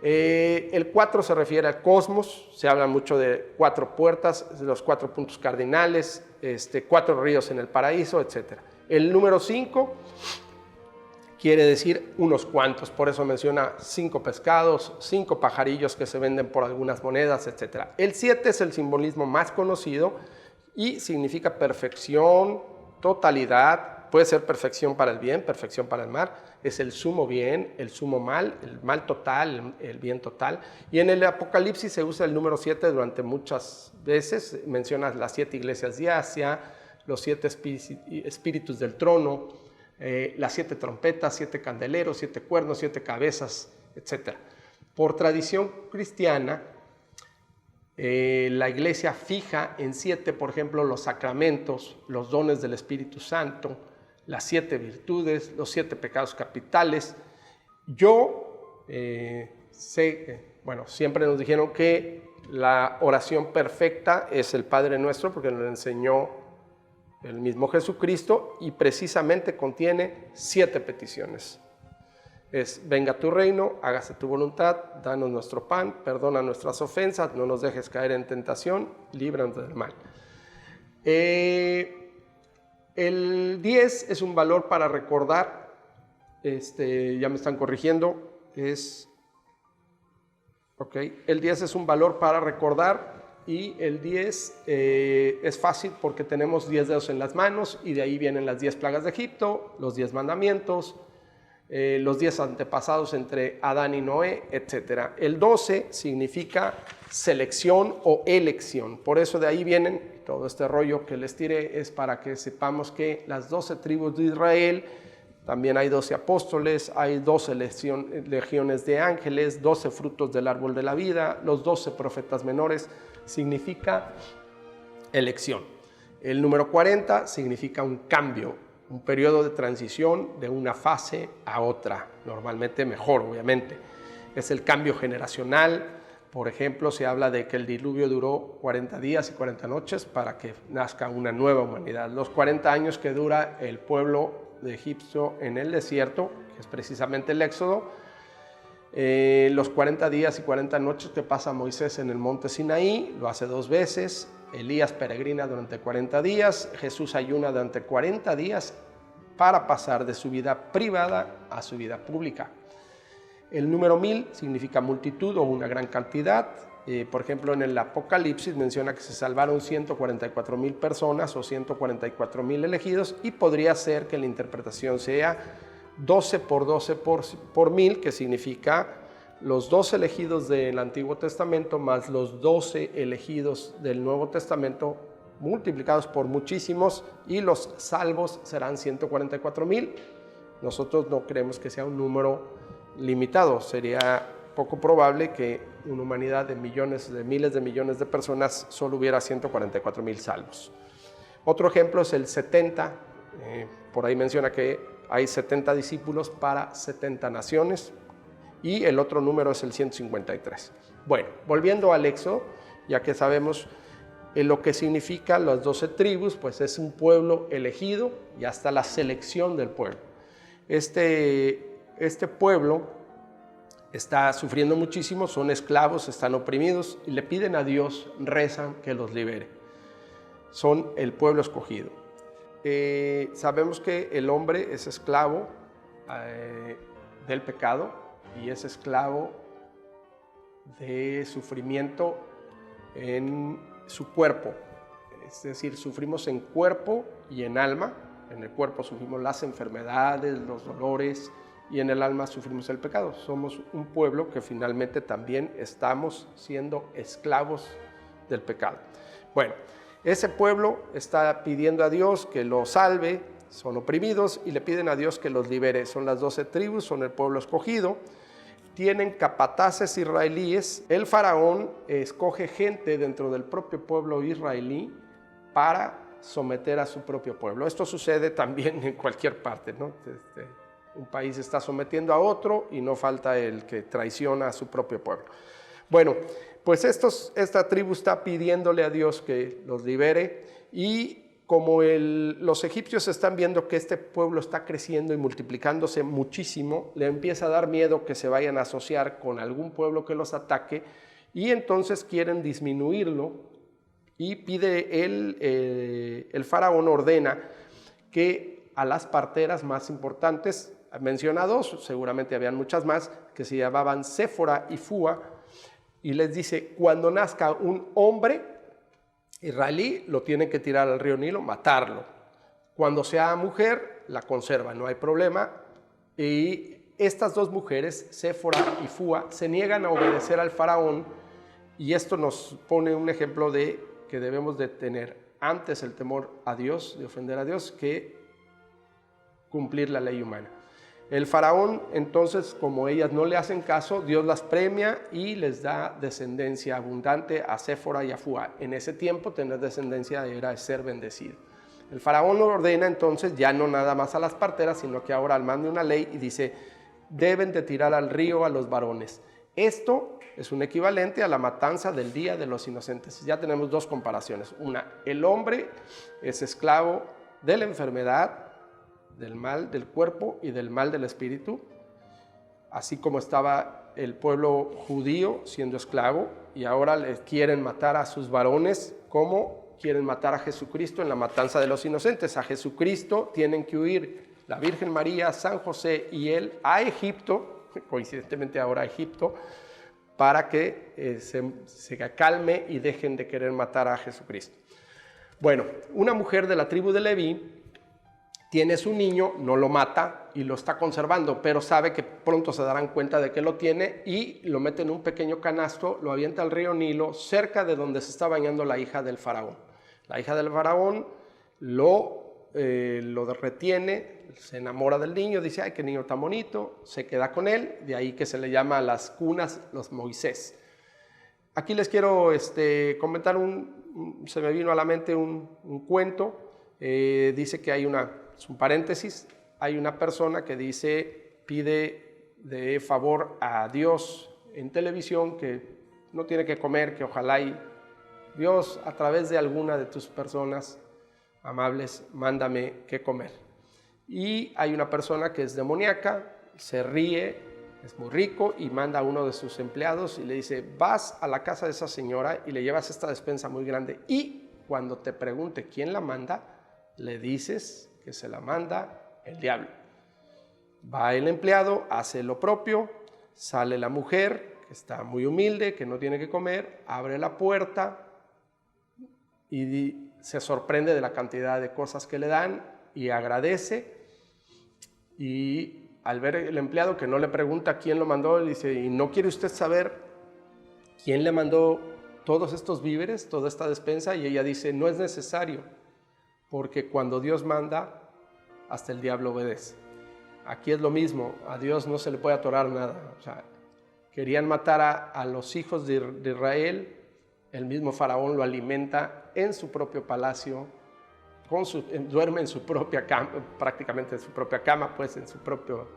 El 4 se refiere al cosmos, se habla mucho de 4 puertas, los 4 puntos cardinales, 4 ríos en el paraíso, etc. El número 5 quiere decir unos cuantos, por eso menciona 5 pescados, 5 pajarillos que se venden por algunas monedas, etc. El 7 es el simbolismo más conocido y significa perfección, totalidad, puede ser perfección para el bien, perfección para el mal, es el sumo bien, el sumo mal, el mal total, el bien total. Y en el Apocalipsis se usa el número 7 durante muchas veces, menciona las 7 iglesias de Asia, los 7 espíritus del trono, las 7 trompetas, 7 candeleros, 7 cuernos, 7 cabezas, etc. Por tradición cristiana, la Iglesia fija en 7, por ejemplo, los sacramentos, los dones del Espíritu Santo, las 7 virtudes, los 7 pecados capitales. Yo siempre nos dijeron que la oración perfecta es el Padre Nuestro, porque nos lo enseñó el mismo Jesucristo, y precisamente contiene 7 peticiones. Es: venga tu reino, hágase tu voluntad, danos nuestro pan, perdona nuestras ofensas, no nos dejes caer en tentación, líbranos del mal. El 10 es un valor para recordar, ya me están corrigiendo, el 10 es un valor para recordar, y el 10 es fácil porque tenemos 10 dedos en las manos, y de ahí vienen las 10 plagas de Egipto, los 10 mandamientos, los 10 antepasados entre Adán y Noé, etc. El 12 significa selección o elección. Por eso de ahí vienen todo este rollo que les tiré, es para que sepamos que las 12 tribus de Israel, también hay 12 apóstoles, hay 12 legiones de ángeles, 12 frutos del árbol de la vida, los 12 profetas menores, significa elección. El número 40 significa un cambio, un periodo de transición de una fase a otra, normalmente mejor, obviamente. Es el cambio generacional. Por ejemplo, se habla de que el diluvio duró 40 días y 40 noches para que nazca una nueva humanidad. Los 40 años que dura el pueblo de Egipto en el desierto, que es precisamente el Éxodo, los 40 días y 40 noches que pasa Moisés en el monte Sinaí, lo hace 2 veces. Elías peregrina durante 40 días, Jesús ayuna durante 40 días para pasar de su vida privada a su vida pública. El número 1000 significa multitud o una gran cantidad. Por ejemplo, en el Apocalipsis menciona que se salvaron 144,000 personas o 144,000 elegidos, y podría ser que la interpretación sea 12 por 12 por 1000, que significa los 12 elegidos del Antiguo Testamento más los 12 elegidos del Nuevo Testamento multiplicados por muchísimos, y los salvos serán 144,000. Nosotros no creemos que sea un número limitado. Sería poco probable que una humanidad de millones, de miles de millones de personas, solo hubiera 144,000 salvos. Otro ejemplo es el 70. Por ahí menciona que hay 70 discípulos para 70 naciones. Y el otro número es el 153. Bueno, volviendo al Éxodo, ya que sabemos lo que significa las 12 tribus, pues es un pueblo elegido y hasta la selección del pueblo. Este pueblo está sufriendo muchísimo, son esclavos, están oprimidos, y le piden a Dios, rezan que los libere. Son el pueblo escogido. Sabemos que el hombre es esclavo del pecado, y es esclavo de sufrimiento en su cuerpo. Es decir, sufrimos en cuerpo y en alma. En el cuerpo sufrimos las enfermedades, los dolores, y en el alma sufrimos el pecado. Somos un pueblo que finalmente también estamos siendo esclavos del pecado. Bueno, ese pueblo está pidiendo a Dios que los salve, son oprimidos, y le piden a Dios que los libere. Son las 12 tribus, son el pueblo escogido. Tienen capataces israelíes. El faraón escoge gente dentro del propio pueblo israelí para someter a su propio pueblo. Esto sucede también en cualquier parte, ¿no? Un país está sometiendo a otro y no falta el que traiciona a su propio pueblo. Bueno, pues esta tribu está pidiéndole a Dios que los libere, y como los egipcios están viendo que este pueblo está creciendo y multiplicándose muchísimo, le empieza a dar miedo que se vayan a asociar con algún pueblo que los ataque, y entonces quieren disminuirlo, y pide el faraón ordena que a las parteras más importantes, menciona 2, seguramente habían muchas más, que se llamaban Séfora y Fúa, y les dice: cuando nazca un hombre israelí, lo tienen que tirar al río Nilo, matarlo. Cuando sea mujer, la conserva, no hay problema. Y estas 2 mujeres, Séfora y Fúa, se niegan a obedecer al faraón, y esto nos pone un ejemplo de que debemos de tener antes el temor a Dios, de ofender a Dios, que cumplir la ley humana. El faraón, entonces, como ellas no le hacen caso, Dios las premia y les da descendencia abundante a Séfora y a Fúa. En ese tiempo tener descendencia era ser bendecido. El faraón lo ordena entonces ya no nada más a las parteras, sino que ahora manda una ley y dice, deben de tirar al río a los varones. Esto es un equivalente a la matanza del Día de los Inocentes. Ya tenemos dos comparaciones. Una, el hombre es esclavo de la enfermedad, del mal del cuerpo y del mal del espíritu, así como estaba el pueblo judío siendo esclavo, y ahora les quieren matar a sus varones como quieren matar a Jesucristo en la matanza de los inocentes. A Jesucristo tienen que huir la Virgen María, San José y él a Egipto, coincidentemente ahora a Egipto, para que se calme y dejen de querer matar a Jesucristo. Bueno, una mujer de la tribu de Leví tiene su niño, no lo mata y lo está conservando, pero sabe que pronto se darán cuenta de que lo tiene y lo mete en un pequeño canasto, lo avienta al río Nilo, cerca de donde se está bañando la hija del faraón. La hija del faraón lo retiene, se enamora del niño, dice, ay, qué niño tan bonito, se queda con él, de ahí que se le llama a las cunas los Moisés. Aquí les quiero comentar, se me vino a la mente un cuento, dice que hay es un paréntesis, hay una persona que pide de favor a Dios en televisión que no tiene que comer, que ojalá Dios a través de alguna de tus personas amables, mándame qué comer. Y hay una persona que es demoníaca, se ríe, es muy rico y manda a uno de sus empleados y le dice, vas a la casa de esa señora y le llevas esta despensa muy grande y cuando te pregunte quién la manda, le dices que se la manda el diablo. Va el empleado, hace lo propio, sale la mujer, que está muy humilde, que no tiene que comer, abre la puerta y se sorprende de la cantidad de cosas que le dan y agradece. Y al ver el empleado que no le pregunta quién lo mandó, le dice, ¿y no quiere usted saber quién le mandó todos estos víveres, toda esta despensa? Y ella dice, no es necesario, porque cuando Dios manda, hasta el diablo obedece. Aquí es lo mismo, a Dios no se le puede atorar nada. O sea, querían matar a los hijos de Israel, el mismo faraón lo alimenta en su propio palacio, duerme en su propia cama, prácticamente en su propia cama, pues en su propio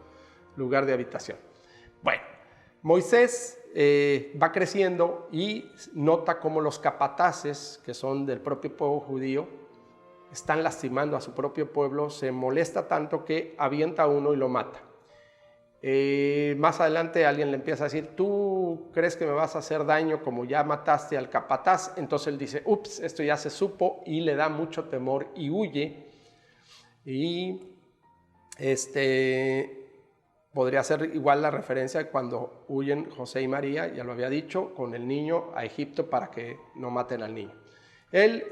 lugar de habitación. Bueno, Moisés va creciendo y nota cómo los capataces, que son del propio pueblo judío, están lastimando a su propio pueblo, se molesta tanto que avienta a uno y lo mata. Más adelante alguien le empieza a decir, ¿tú crees que me vas a hacer daño como ya mataste al capataz? Entonces él dice, ups, esto ya se supo y le da mucho temor y huye. Y podría ser igual la referencia cuando huyen José y María, ya lo había dicho, con el niño a Egipto para que no maten al niño. Él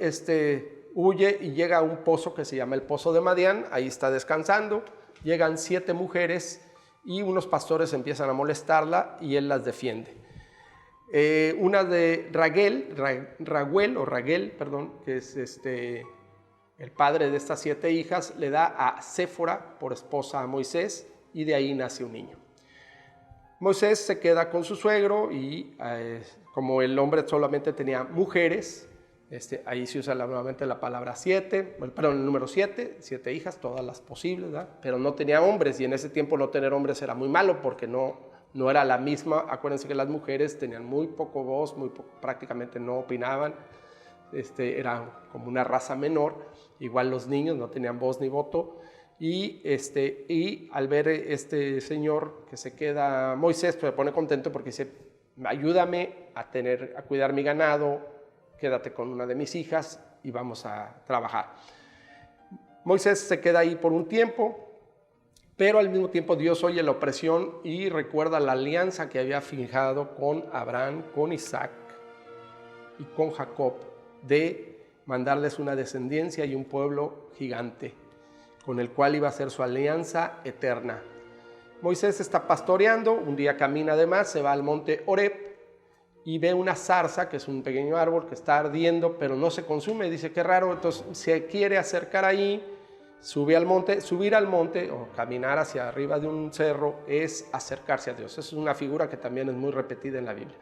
huye y llega a un pozo que se llama el Pozo de Madián, ahí está descansando, llegan 7 mujeres y unos pastores empiezan a molestarla y él las defiende. Una de Raguel, que es el padre de estas 7 hijas, le da a Séfora por esposa a Moisés y de ahí nace un niño. Moisés se queda con su suegro y como el hombre solamente tenía mujeres, ahí se usa nuevamente la palabra 7, el número 7 hijas, todas las posibles, ¿verdad? Pero no tenía hombres y en ese tiempo no tener hombres era muy malo porque no era la misma. Acuérdense que las mujeres tenían muy poco voz, prácticamente no opinaban, eran como una raza menor, igual los niños no tenían voz ni voto. Y al ver este señor que se queda, Moisés se pone contento porque dice, ayúdame a cuidar mi ganado, quédate con una de mis hijas y vamos a trabajar. Moisés se queda ahí por un tiempo, pero al mismo tiempo Dios oye la opresión y recuerda la alianza que había fijado con Abraham, con Isaac y con Jacob, de mandarles una descendencia y un pueblo gigante, con el cual iba a ser su alianza eterna. Moisés está pastoreando, un día camina además, se va al monte Horeb, y ve una zarza, que es un pequeño árbol que está ardiendo, pero no se consume. Dice, qué raro, entonces se quiere acercar ahí Subir al monte o caminar hacia arriba de un cerro es acercarse a Dios. Es una figura que también es muy repetida en la Biblia.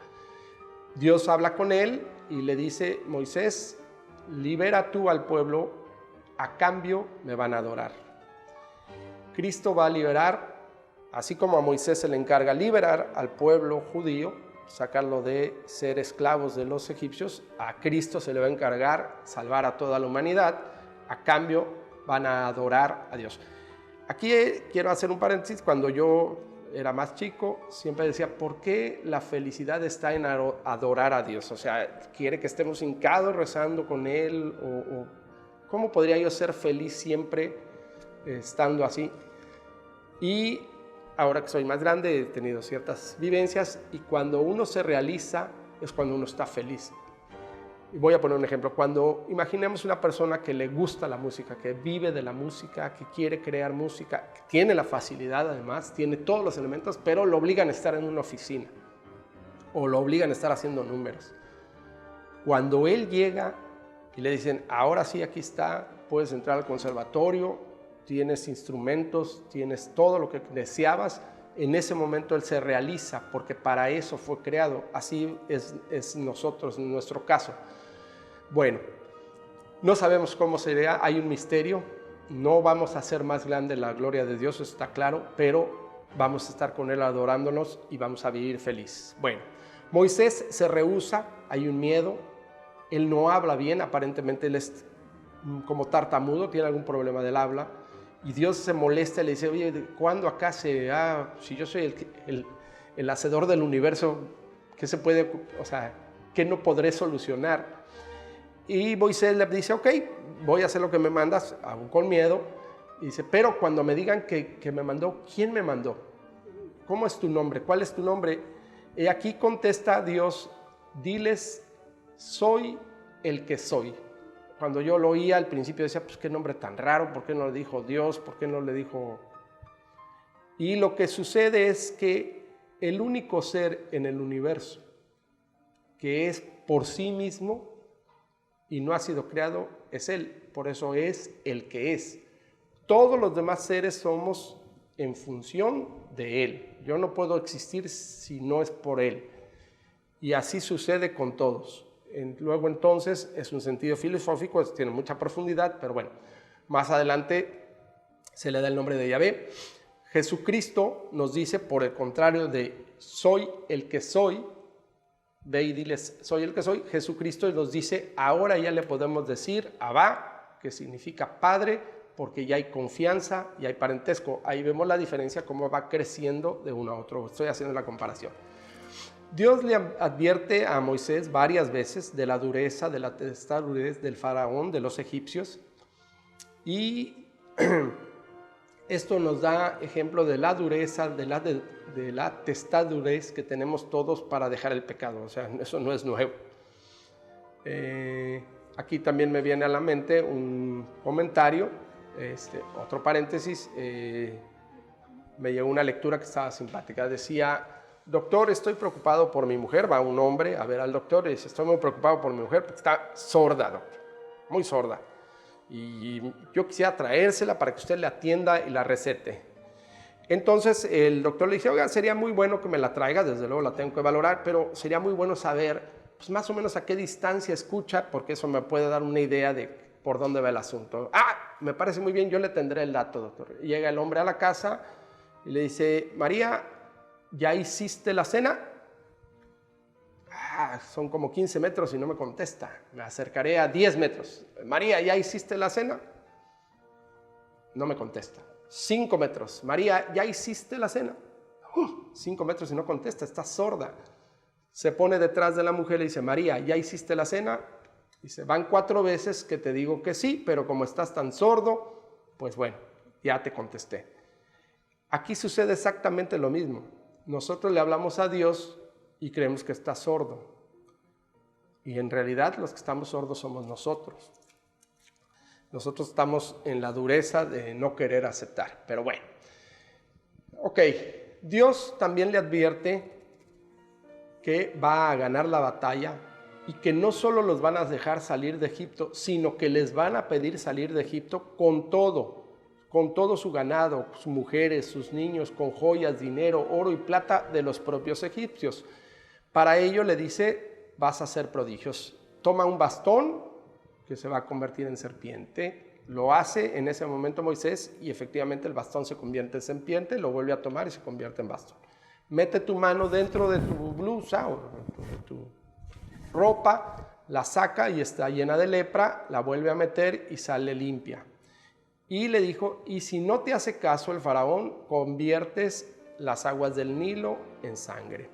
Dios habla con él y le dice: Moisés, libera tú al pueblo, a cambio me van a adorar. Cristo va a liberar, así como a Moisés se le encarga liberar al pueblo judío, sacarlo de ser esclavos de los egipcios, a Cristo se le va a encargar salvar a toda la humanidad, a cambio van a adorar a Dios. Aquí quiero hacer un paréntesis. Cuando yo era más chico, siempre decía: ¿por qué la felicidad está en adorar a Dios? O sea, ¿quiere que estemos hincados rezando con Él? ¿O cómo podría yo ser feliz siempre estando así? Y ahora que soy más grande, he tenido ciertas vivencias, y cuando uno se realiza es cuando uno está feliz. Y voy a poner un ejemplo. Cuando imaginemos una persona que le gusta la música, que vive de la música, que quiere crear música, que tiene la facilidad además, tiene todos los elementos, pero lo obligan a estar en una oficina o lo obligan a estar haciendo números. Cuando él llega y le dicen: ahora sí, aquí está, puedes entrar al conservatorio, tienes instrumentos, tienes todo lo que deseabas, en ese momento él se realiza, porque para eso fue creado. Así es nosotros, en nuestro caso. Bueno, no sabemos cómo será, hay un misterio, no vamos a hacer más grande la gloria de Dios, eso está claro, pero vamos a estar con Él adorándonos y vamos a vivir feliz. Bueno, Moisés se rehúsa, hay un miedo, él no habla bien, aparentemente él es como tartamudo, tiene algún problema del habla, y Dios se molesta y le dice: oye, ¿cuándo acá si yo soy el hacedor del universo, ¿qué se puede, o sea, qué no podré solucionar? Y Moisés le dice: ok, voy a hacer lo que me mandas, aún con miedo. Y dice: pero cuando me digan que me mandó, ¿quién me mandó? ¿Cómo es tu nombre? ¿Cuál es tu nombre? Y aquí contesta Dios: diles, soy el que soy. Cuando yo lo oía al principio decía: pues qué nombre tan raro, ¿por qué no le dijo Dios? ¿Por qué no le dijo? Y lo que sucede es que el único ser en el universo que es por sí mismo y no ha sido creado es Él, por eso es el que es. Todos los demás seres somos en función de Él. Yo no puedo existir si no es por Él. Y así sucede con todos. Luego entonces es un sentido filosófico, tiene mucha profundidad, pero bueno, más adelante se le da el nombre de Yahvé. Jesucristo nos dice, por el contrario de soy el que soy, ve y diles soy el que soy, Jesucristo nos dice: ahora ya le podemos decir Abba, que significa Padre, porque ya hay confianza y hay parentesco. Ahí vemos la diferencia, cómo va creciendo de uno a otro. Estoy haciendo la comparación. Dios le advierte a Moisés varias veces de la dureza, de la testadurez del faraón, de los egipcios, y esto nos da ejemplo de la dureza, de la testadurez que tenemos todos para dejar el pecado. O sea, eso no es nuevo. Aquí también me viene a la mente un comentario, otro paréntesis. Me llegó una lectura que estaba simpática. Decía: doctor, estoy preocupado por mi mujer. Va un hombre a ver al doctor y dice: estoy muy preocupado por mi mujer porque está sorda, doctor, muy sorda. Y yo quisiera traérsela para que usted le atienda y la recete. Entonces el doctor le dice: oiga, sería muy bueno que me la traiga, desde luego la tengo que valorar, pero sería muy bueno saber pues, más o menos a qué distancia escucha, porque eso me puede dar una idea de por dónde va el asunto. Me parece muy bien, yo le tendré el dato, doctor. Y llega el hombre a la casa y le dice: María, ¿ya hiciste la cena? Son como 15 metros y no me contesta. Me acercaré a 10 metros. María, ¿ya hiciste la cena? No me contesta. 5 metros. María, ¿ya hiciste la cena? 5 metros y no contesta, está sorda. Se pone detrás de la mujer y le dice: María, ¿ya hiciste la cena? Dice: van 4 veces que te digo que sí, pero como estás tan sordo, pues bueno, ya te contesté. Aquí sucede exactamente lo mismo. Nosotros le hablamos a Dios y creemos que está sordo. Y en realidad los que estamos sordos somos nosotros. Nosotros estamos en la dureza de no querer aceptar. Pero bueno. Ok, Dios también le advierte que va a ganar la batalla y que no solo los van a dejar salir de Egipto, sino que les van a pedir salir de Egipto con todo. con todo su ganado, sus mujeres, sus niños, con joyas, dinero, oro y plata de los propios egipcios. Para ello le dice, vas a hacer prodigios. Toma un bastón que se va a convertir en serpiente. Lo hace en ese momento Moisés y efectivamente el bastón se convierte en serpiente, lo vuelve a tomar y se convierte en bastón. Mete tu mano dentro de tu blusa o de tu ropa, la saca y está llena de lepra, la vuelve a meter y sale limpia. Y le dijo, y si no te hace caso el faraón, conviertes las aguas del Nilo en sangre.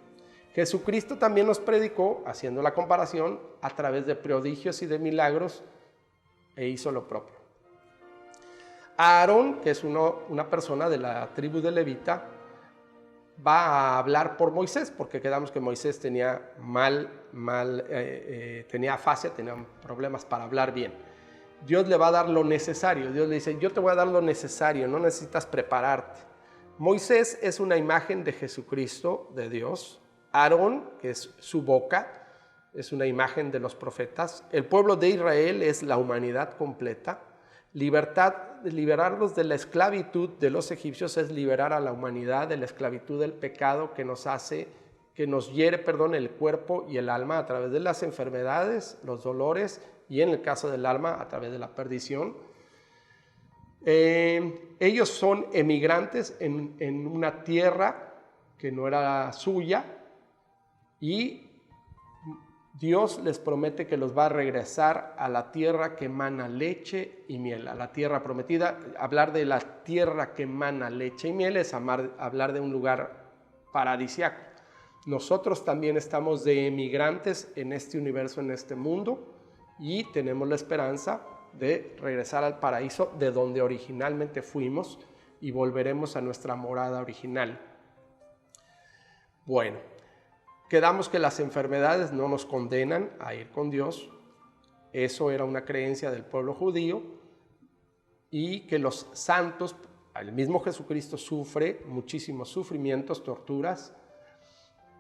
Jesucristo también nos predicó, haciendo la comparación, a través de prodigios y de milagros, e hizo lo propio. Aarón, que es una persona de la tribu de Levita, va a hablar por Moisés, porque quedamos que Moisés tenía tenía afasia, tenía problemas para hablar bien. Dios le va a dar lo necesario. Dios le dice, yo te voy a dar lo necesario, no necesitas prepararte. Moisés es una imagen de Jesucristo, de Dios. Aarón, que es su boca, es una imagen de los profetas. El pueblo de Israel es la humanidad completa. Liberarlos de la esclavitud de los egipcios es liberar a la humanidad de la esclavitud del pecado que nos hiere, el cuerpo y el alma a través de las enfermedades, los dolores y en el caso del alma a través de la perdición. Ellos son emigrantes en una tierra que no era suya y Dios les promete que los va a regresar a la tierra que emana leche y miel, a la tierra prometida. Hablar de la tierra que emana leche y miel es hablar de un lugar paradisiaco. Nosotros también estamos de emigrantes en este universo, en este mundo, y tenemos la esperanza de regresar al paraíso de donde originalmente fuimos y volveremos a nuestra morada original. Bueno, quedamos que las enfermedades no nos condenan a ir con Dios. Eso era una creencia del pueblo judío, y que los santos, el mismo Jesucristo sufre muchísimos sufrimientos, torturas,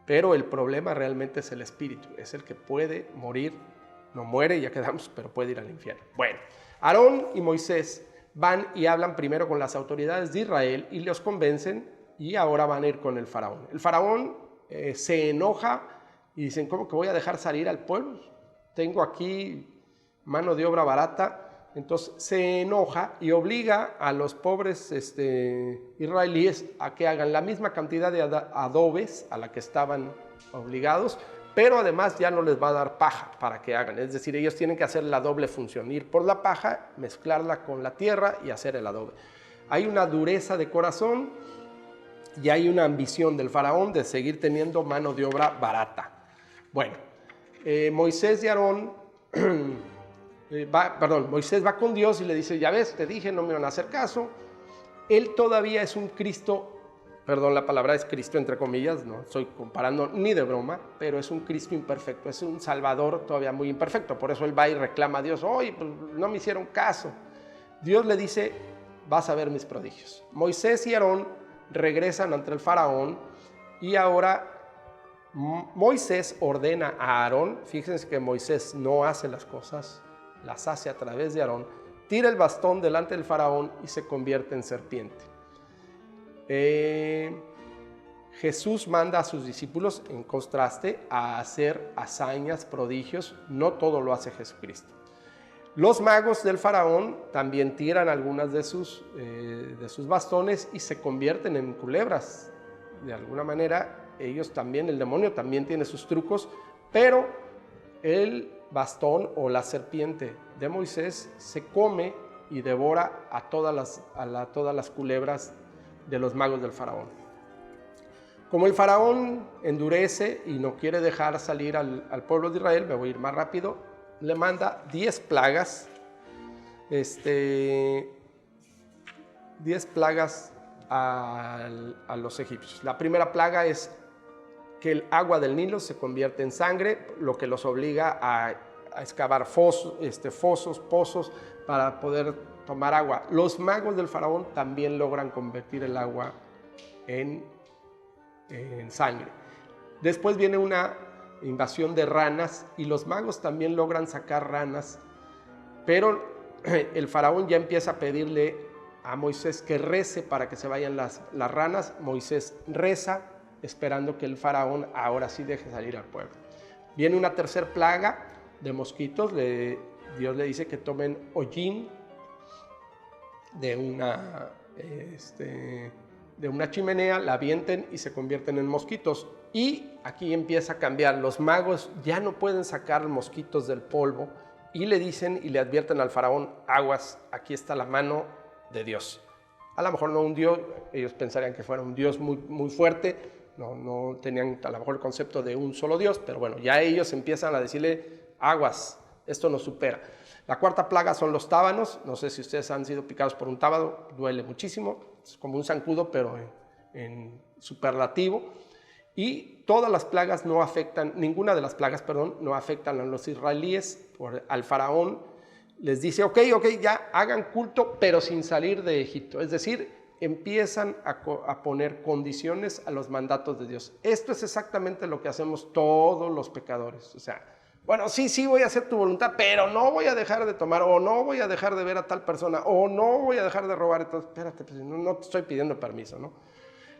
pero el problema realmente es el espíritu, es el que puede morir, no muere, ya quedamos, pero puede ir al infierno. Bueno, Aarón y Moisés van y hablan primero con las autoridades de Israel y los convencen, y ahora van a ir con el faraón. El faraón se enoja y dicen, ¿cómo que voy a dejar salir al pueblo? Tengo aquí mano de obra barata. Entonces se enoja y obliga a los pobres israelíes a que hagan la misma cantidad de adobes a la que estaban obligados, pero además ya no les va a dar paja para que hagan. Es decir, ellos tienen que hacer la doble función, ir por la paja, mezclarla con la tierra y hacer el adobe. Hay una dureza de corazón y hay una ambición del faraón de seguir teniendo mano de obra barata. Bueno, Moisés y Aarón... Moisés va con Dios y le dice, ya ves, te dije, no me van a hacer caso. Él todavía es un Cristo, la palabra es Cristo entre comillas, no estoy comparando ni de broma, pero es un Cristo imperfecto, es un Salvador todavía muy imperfecto. Por eso él va y reclama a Dios, oye, pues no me hicieron caso. Dios le dice, vas a ver mis prodigios. Moisés y Aarón regresan ante el faraón y ahora Moisés ordena a Aarón, fíjense que Moisés no hace las cosas, las hace a través de Aarón, tira el bastón delante del faraón y se convierte en serpiente. Jesús manda a sus discípulos, en contraste, a hacer hazañas, prodigios. No todo lo hace Jesucristo. Los magos del faraón también tiran algunas de sus bastones y se convierten en culebras. De alguna manera, ellos también, el demonio también tiene sus trucos, pero el bastón o la serpiente de Moisés se come y devora a todas las culebras de los magos del faraón. Como el faraón endurece y no quiere dejar salir al pueblo de Israel, me voy a ir más rápido, le manda 10 plagas, 10 plagas a los egipcios. La primera plaga es que el agua del Nilo se convierte en sangre, lo que los obliga a excavar fosos, pozos para poder tomar agua. Los magos del faraón también logran convertir el agua en sangre. Después viene una invasión de ranas y los magos también logran sacar ranas, pero el faraón ya empieza a pedirle a Moisés que rece para que se vayan las ranas. Moisés reza esperando que el faraón ahora sí deje salir al pueblo. Viene una tercera plaga de mosquitos. Dios le dice que tomen hollín de una chimenea, la avienten y se convierten en mosquitos. Y aquí empieza a cambiar. Los magos ya no pueden sacar mosquitos del polvo y le dicen y le advierten al faraón: aguas, aquí está la mano de Dios. A lo mejor no un Dios, ellos pensarían que fuera un Dios muy, muy fuerte, no tenían a lo mejor el concepto de un solo Dios, pero bueno, ya ellos empiezan a decirle: aguas, esto nos supera. La cuarta plaga son los tábanos. No sé si ustedes han sido picados por un tábano, duele muchísimo, es como un zancudo, pero en superlativo. Y todas las plagas no afectan, ninguna de las plagas, perdón, no afectan a los israelíes. Al faraón les dice: ok, ya hagan culto, pero sin salir de Egipto. Es decir, empiezan a poner condiciones a los mandatos de Dios. Esto es exactamente lo que hacemos todos los pecadores. O sea, bueno, sí voy a hacer tu voluntad, pero no voy a dejar de tomar, o no voy a dejar de ver a tal persona, o no voy a dejar de robar. Entonces, espérate, pues, no te estoy pidiendo permiso, ¿no?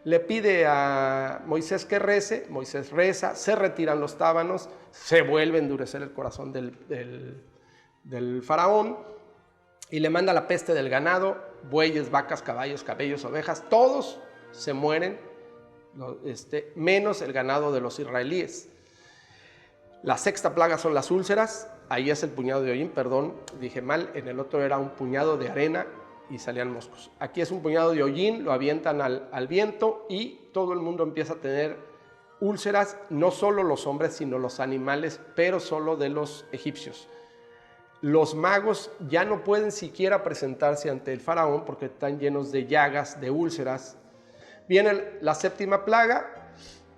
Le pide a Moisés que rece. Moisés reza, se retiran los tábanos, se vuelve a endurecer el corazón del faraón y le manda la peste del ganado: bueyes, vacas, caballos, cabellos, ovejas, todos se mueren, menos el ganado de los israelíes. La sexta plaga son las úlceras. Ahí es el puñado de hollín, perdón, dije mal, en el otro era un puñado de arena y salían moscos. Aquí es un puñado de hollín, lo avientan al viento y todo el mundo empieza a tener úlceras, no solo los hombres, sino los animales, pero solo de los egipcios. Los magos ya no pueden siquiera presentarse ante el faraón porque están llenos de llagas, de úlceras. Viene la séptima plaga,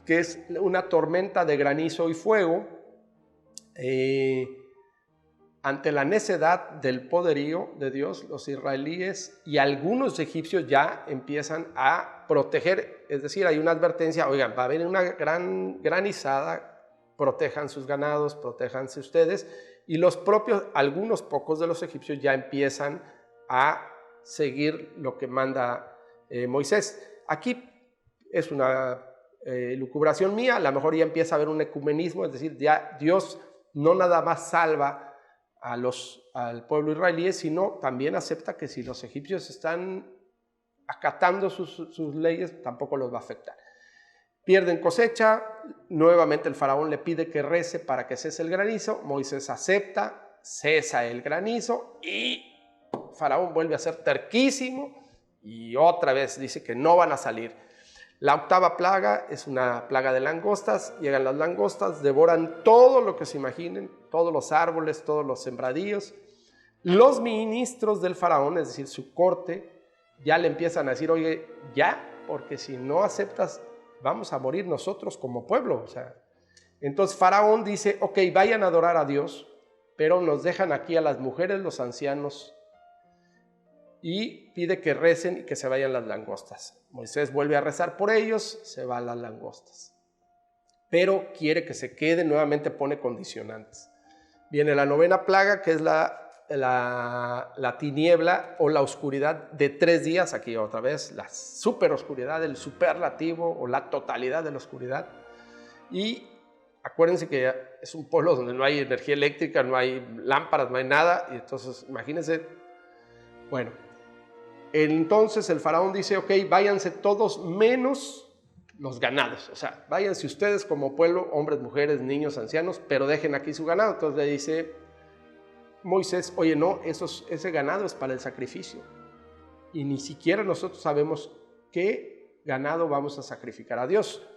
que es una tormenta de granizo y fuego. Ante la necedad del poderío de Dios, los israelíes y algunos egipcios ya empiezan a proteger, es decir, hay una advertencia: oigan, va a haber una gran granizada, protejan sus ganados, protéjanse ustedes. Y algunos pocos de los egipcios ya empiezan a seguir lo que manda Moisés. Aquí es una lucubración mía, a lo mejor ya empieza a haber un ecumenismo, es decir, ya Dios no nada más salva al pueblo israelí, sino también acepta que si los egipcios están acatando sus leyes, tampoco los va a afectar. Pierden cosecha, nuevamente el faraón le pide que rece para que cese el granizo. Moisés acepta, cesa el granizo y faraón vuelve a ser terquísimo y otra vez dice que no van a salir. La octava plaga es una plaga de langostas. Llegan las langostas, devoran todo lo que se imaginen, todos los árboles, todos los sembradíos. Los ministros del faraón, es decir, su corte, ya le empiezan a decir: oye, ya, porque si no aceptas, vamos a morir nosotros como pueblo. O sea, entonces faraón dice: ok, vayan a adorar a Dios, pero nos dejan aquí a las mujeres, los ancianos, y pide que recen y que se vayan las langostas. Moisés vuelve a rezar por ellos, se van las langostas, pero quiere que se quede, nuevamente pone condicionantes. Viene la novena plaga, que es la tiniebla o la oscuridad de 3 días. Aquí otra vez la super oscuridad, el superlativo o la totalidad de la oscuridad. Y acuérdense que es un pueblo donde no hay energía eléctrica, no hay lámparas, no hay nada, y entonces imagínense. Bueno, entonces el faraón dice: ok, váyanse todos menos los ganados. O sea, váyanse ustedes como pueblo, hombres, mujeres, niños, ancianos, pero dejen aquí su ganado. Entonces le dice Moisés: oye, no, ese ganado es para el sacrificio. Y ni siquiera nosotros sabemos qué ganado vamos a sacrificar a Dios.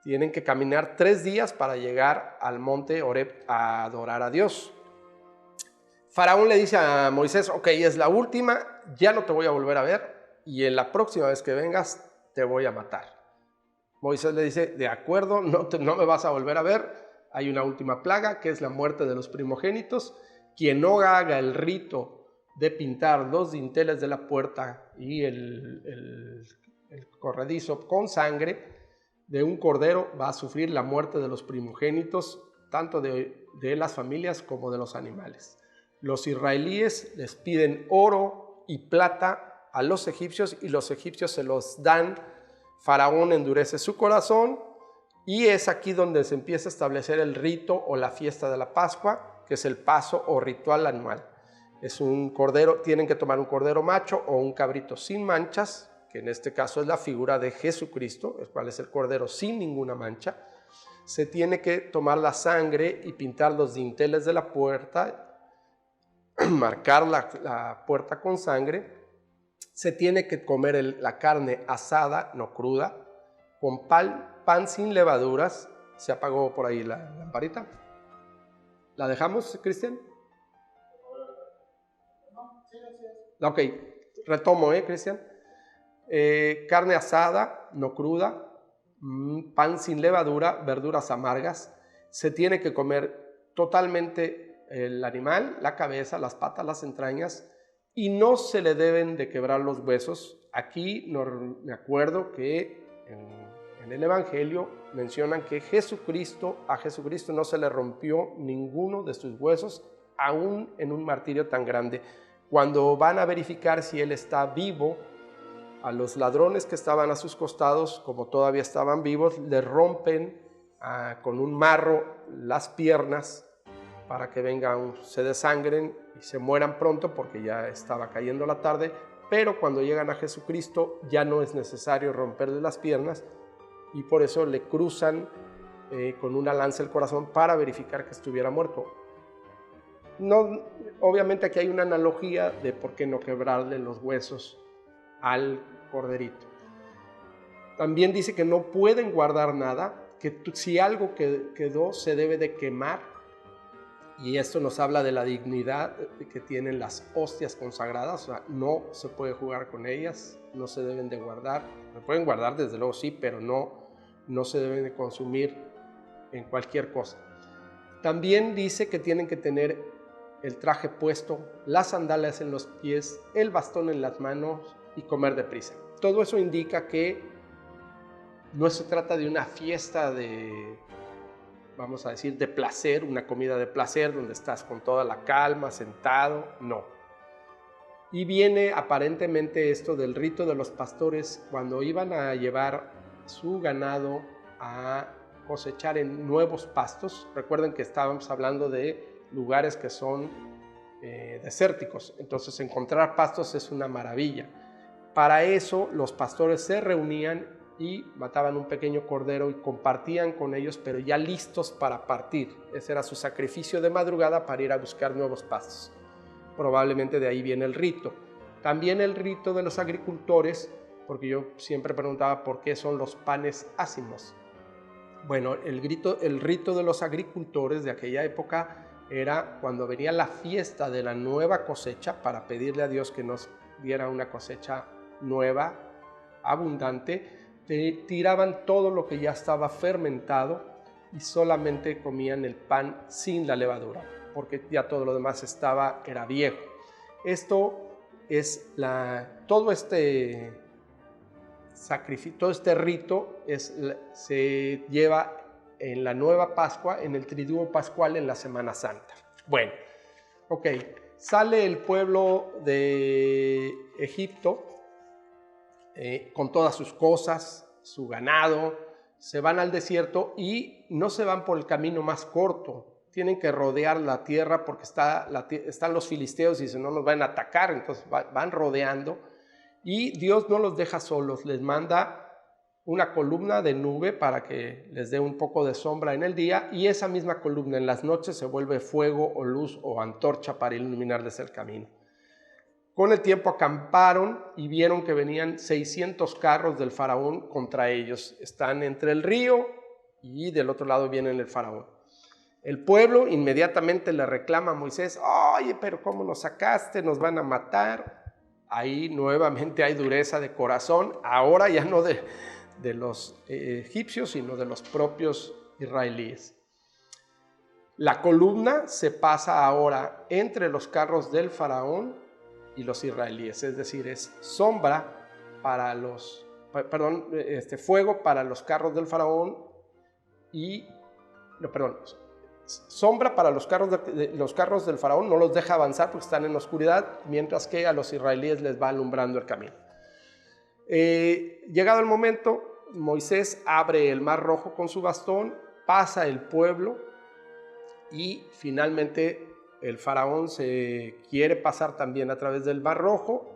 Tienen que caminar 3 días para llegar al monte Horeb a adorar a Dios. Faraón le dice a Moisés: ok, es la última, ya no te voy a volver a ver y en la próxima vez que vengas te voy a matar. Moisés le dice: de acuerdo, no me vas a volver a ver. Hay una última plaga, que es la muerte de los primogénitos. Quien no haga el rito de pintar los dinteles de la puerta y el corredizo con sangre de un cordero va a sufrir la muerte de los primogénitos, tanto de las familias como de los animales. Los israelíes les piden oro y plata a los egipcios y los egipcios se los dan. Faraón endurece su corazón y es aquí donde se empieza a establecer el rito o la fiesta de la Pascua, que es el paso o ritual anual. Es un cordero, tienen que tomar un cordero macho o un cabrito sin manchas, que en este caso es la figura de Jesucristo, el cual es el cordero sin ninguna mancha. Se tiene que tomar la sangre y pintar los dinteles de la puerta, marcar la puerta con sangre. Se tiene que comer la carne asada, no cruda, con pan sin levaduras. Se apagó por ahí la lamparita. ¿La dejamos, Cristian? Ok, retomo, Cristian. Carne asada, no cruda, pan sin levadura, verduras amargas. Se tiene que comer totalmente el animal, la cabeza, las patas, las entrañas, y no se le deben de quebrar los huesos. Aquí me acuerdo que en el Evangelio mencionan que a Jesucristo no se le rompió ninguno de sus huesos, aún en un martirio tan grande. Cuando van a verificar si él está vivo, a los ladrones que estaban a sus costados, como todavía estaban vivos, le rompen con un marro las piernas para que se desangren y se mueran pronto, porque ya estaba cayendo la tarde. Pero cuando llegan a Jesucristo ya no es necesario romperle las piernas, y por eso le cruzan con una lanza el corazón para verificar que estuviera muerto. No, obviamente aquí hay una analogía de por qué no quebrarle los huesos al corderito. También dice que no pueden guardar nada, que si algo quedó se debe de quemar, y esto nos habla de la dignidad que tienen las hostias consagradas. O sea, no se puede jugar con ellas, no se deben de guardar. Se pueden guardar desde luego, sí, pero no se deben de consumir en cualquier cosa. También dice que tienen que tener el traje puesto, las sandalias en los pies, el bastón en las manos y comer deprisa. Todo eso indica que no se trata de una fiesta vamos a decir, de placer, una comida de placer donde estás con toda la calma, sentado, no. Y viene aparentemente esto del rito de los pastores cuando iban a llevar su ganado a cosechar en nuevos pastos. Recuerden que estábamos hablando de lugares que son desérticos, entonces encontrar pastos es una maravilla. Para eso los pastores se reunían y mataban un pequeño cordero y compartían con ellos, pero ya listos para partir. Ese era su sacrificio de madrugada para ir a buscar nuevos pastos. Probablemente de ahí viene el rito. También el rito de los agricultores, porque yo siempre preguntaba por qué son los panes ácimos. Bueno, el rito de los agricultores de aquella época era cuando venía la fiesta de la nueva cosecha, para pedirle a Dios que nos diera una cosecha nueva, abundante. Tiraban todo lo que ya estaba fermentado y solamente comían el pan sin la levadura, porque ya todo lo demás era viejo. Esto es todo este sacrificio, todo este rito se lleva en la nueva Pascua, en el triduo pascual, en la Semana Santa. Bueno, ok, sale el pueblo de Egipto con todas sus cosas, su ganado, se van al desierto y no se van por el camino más corto, tienen que rodear la tierra porque están los filisteos y si no nos van a atacar, entonces van rodeando, y Dios no los deja solos, les manda una columna de nube para que les dé un poco de sombra en el día, y esa misma columna en las noches se vuelve fuego o luz o antorcha para iluminarles el camino. Con el tiempo acamparon y vieron que venían 600 carros del faraón contra ellos. Están entre el río y del otro lado viene el faraón. El pueblo inmediatamente le reclama a Moisés: oye, pero ¿cómo nos sacaste? Nos van a matar. Ahí nuevamente hay dureza de corazón, ahora ya no de los egipcios, sino de los propios israelíes. La columna se pasa ahora entre los carros del faraón y los israelíes, es decir, es sombra para fuego para los carros del faraón sombra para los carros del faraón, no los deja avanzar porque están en la oscuridad, mientras que a los israelíes les va alumbrando el camino. Llegado el momento, Moisés abre el mar rojo con su bastón, pasa el pueblo y finalmente el faraón se quiere pasar también a través del mar rojo.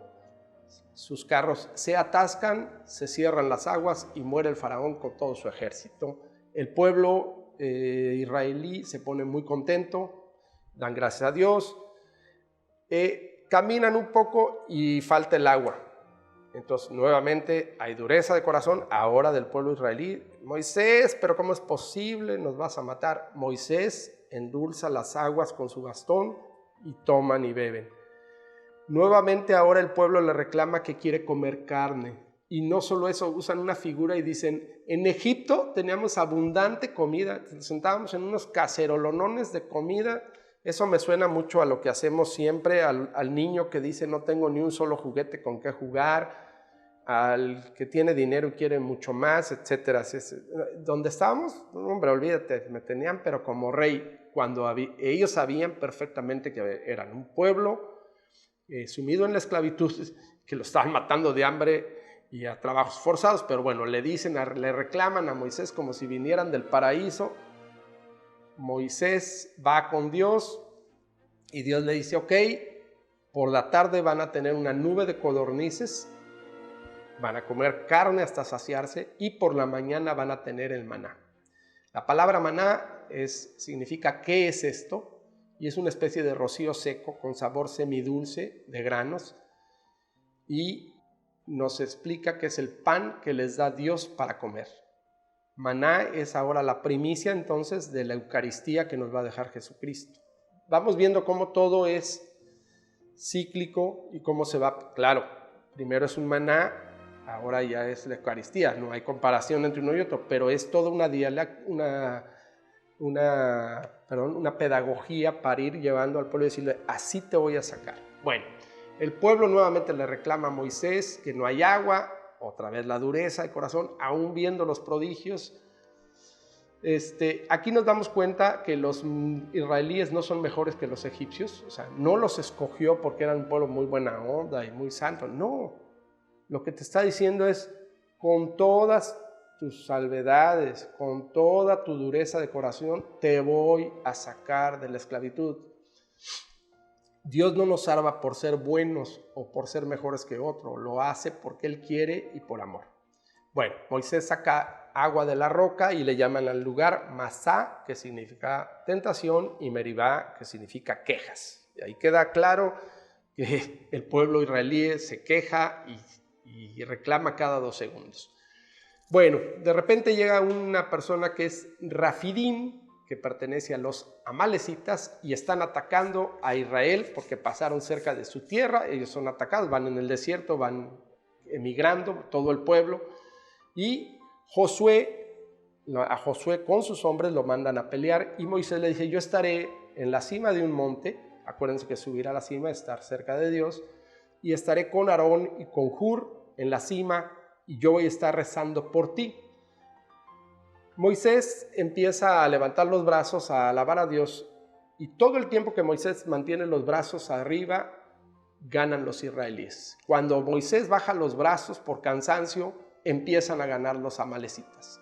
Sus carros se atascan, se cierran las aguas y muere el faraón con todo su ejército. El pueblo israelí se pone muy contento, dan gracias a Dios, caminan un poco y falta el agua. Entonces nuevamente hay dureza de corazón ahora del pueblo israelí. Moisés, pero ¿cómo es posible? Nos vas a matar. Moisés endulza las aguas con su bastón y toman y beben. Nuevamente ahora el pueblo le reclama que quiere comer carne. Y no solo eso, usan una figura y dicen, en Egipto teníamos abundante comida, sentábamos en unos cacerolonones de comida. Eso me suena mucho a lo que hacemos siempre, al niño que dice no tengo ni un solo juguete con qué jugar, al que tiene dinero y quiere mucho más, etc. ¿Dónde estábamos? Hombre, olvídate, me tenían pero como rey, cuando ellos sabían perfectamente que eran un pueblo sumido en la esclavitud, que lo estaban matando de hambre y a trabajos forzados, pero bueno, le reclaman a Moisés como si vinieran del paraíso. Moisés va con Dios y Dios le dice, ok, por la tarde van a tener una nube de codornices, van a comer carne hasta saciarse y por la mañana van a tener el maná. La palabra maná significa ¿qué es esto? Y es una especie de rocío seco con sabor semidulce de granos y nos explica que es el pan que les da Dios para comer. Maná es ahora la primicia entonces de la Eucaristía que nos va a dejar Jesucristo. Vamos viendo cómo todo es cíclico y cómo se va. Claro, primero es un maná, ahora ya es la Eucaristía. No hay comparación entre uno y otro, pero es toda una pedagogía para ir llevando al pueblo y decirle, así te voy a sacar. Bueno, el pueblo nuevamente le reclama a Moisés que no hay agua, otra vez la dureza de corazón, aún viendo los prodigios. Aquí nos damos cuenta que los israelíes no son mejores que los egipcios, o sea, no los escogió porque eran un pueblo muy buena onda y muy santo, no. Lo que te está diciendo es, con todas tus salvedades, con toda tu dureza de corazón, te voy a sacar de la esclavitud. Dios no nos salva por ser buenos o por ser mejores que otro, lo hace porque Él quiere y por amor. Bueno, Moisés saca agua de la roca y le llaman al lugar Masá, que significa tentación, y Meribá, que significa quejas. Y ahí queda claro que el pueblo israelí se queja y reclama cada 2 segundos. Bueno, de repente llega una persona que es Rafidín, que pertenece a los amalecitas y están atacando a Israel porque pasaron cerca de su tierra. Ellos son atacados, van en el desierto, van emigrando todo el pueblo y a Josué con sus hombres lo mandan a pelear y Moisés le dice, yo estaré en la cima de un monte, acuérdense que subir a la cima es estar cerca de Dios, y estaré con Aarón y con Hur en la cima y yo voy a estar rezando por ti. Moisés empieza a levantar los brazos, a alabar a Dios, y todo el tiempo que Moisés mantiene los brazos arriba, ganan los israelíes. Cuando Moisés baja los brazos por cansancio, empiezan a ganar los amalecitas.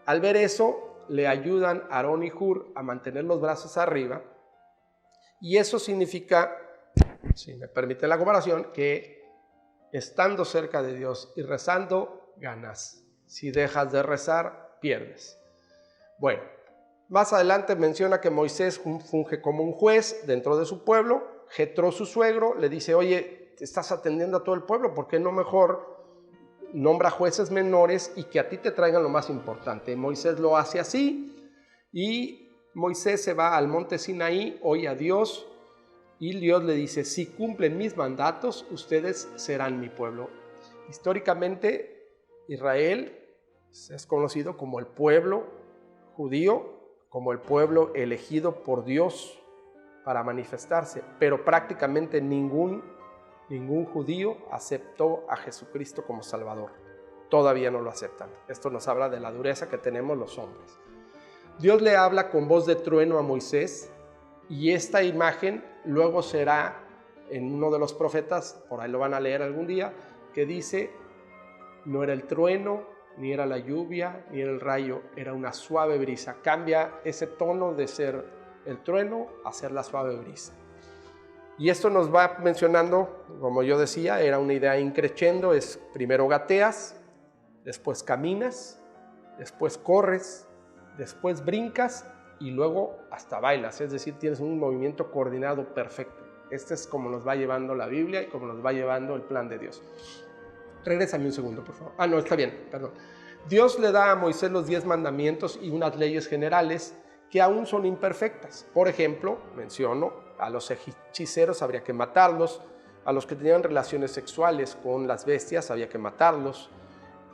Al ver eso, le ayudan Aarón y Hur a mantener los brazos arriba, y eso significa, si me permite la comparación, que estando cerca de Dios y rezando, ganas. Si dejas de rezar, pierdes. Bueno, más adelante menciona que Moisés funge como un juez dentro de su pueblo. Jetro, su suegro, le dice, oye, te estás atendiendo a todo el pueblo, ¿por qué no mejor nombra jueces menores y que a ti te traigan lo más importante? Moisés lo hace así y Moisés se va al monte Sinaí, oye a Dios y Dios le dice, si cumplen mis mandatos, ustedes serán mi pueblo. Históricamente, Israel es conocido como el pueblo judío, como el pueblo elegido por Dios para manifestarse, pero prácticamente ningún judío aceptó a Jesucristo como Salvador. Todavía no lo aceptan. Esto nos habla de la dureza que tenemos los hombres. Dios le habla con voz de trueno a Moisés y esta imagen luego será en uno de los profetas, por ahí lo van a leer algún día, que dice, no era el trueno, ni era la lluvia, ni era el rayo, era una suave brisa. Cambia ese tono de ser el trueno a ser la suave brisa. Y esto nos va mencionando, como yo decía, era una idea increciendo, es primero gateas, después caminas, después corres, después brincas y luego hasta bailas, es decir, tienes un movimiento coordinado perfecto. Este es como nos va llevando la Biblia y como nos va llevando el plan de Dios. Regrésame un segundo, por favor. No, está bien, perdón. Dios le da a Moisés los 10 mandamientos y unas leyes generales que aún son imperfectas. Por ejemplo, menciono, a los hechiceros habría que matarlos, a los que tenían relaciones sexuales con las bestias había que matarlos,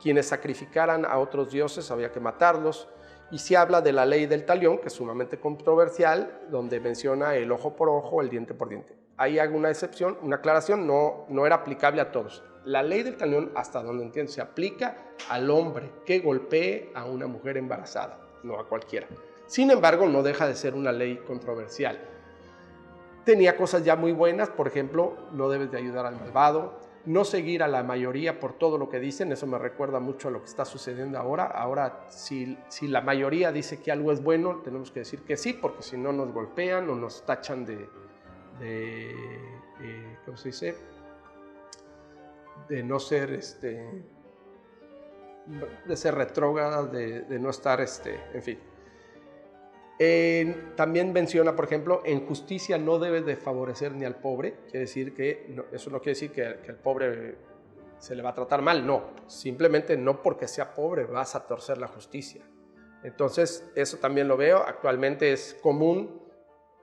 quienes sacrificaran a otros dioses había que matarlos, y se habla de la ley del talión, que es sumamente controversial, donde menciona el ojo por ojo, el diente por diente. Ahí hago una excepción, una aclaración, no era aplicable a todos. La ley del talión, hasta donde entiendo, se aplica al hombre que golpee a una mujer embarazada, no a cualquiera. Sin embargo, no deja de ser una ley controversial. Tenía cosas ya muy buenas, por ejemplo, no debes de ayudar al malvado, no seguir a la mayoría por todo lo que dicen, eso me recuerda mucho a lo que está sucediendo ahora. Ahora, si la mayoría dice que algo es bueno, tenemos que decir que sí, porque si no nos golpean o nos tachan ¿cómo se dice? De no ser, de ser retrógradas, de no estar, en fin. También menciona, por ejemplo, en justicia no debes de favorecer ni al pobre, quiere decir que, no, eso no quiere decir que al pobre se le va a tratar mal, no, simplemente no porque sea pobre vas a torcer la justicia. Entonces, eso también lo veo, actualmente es común,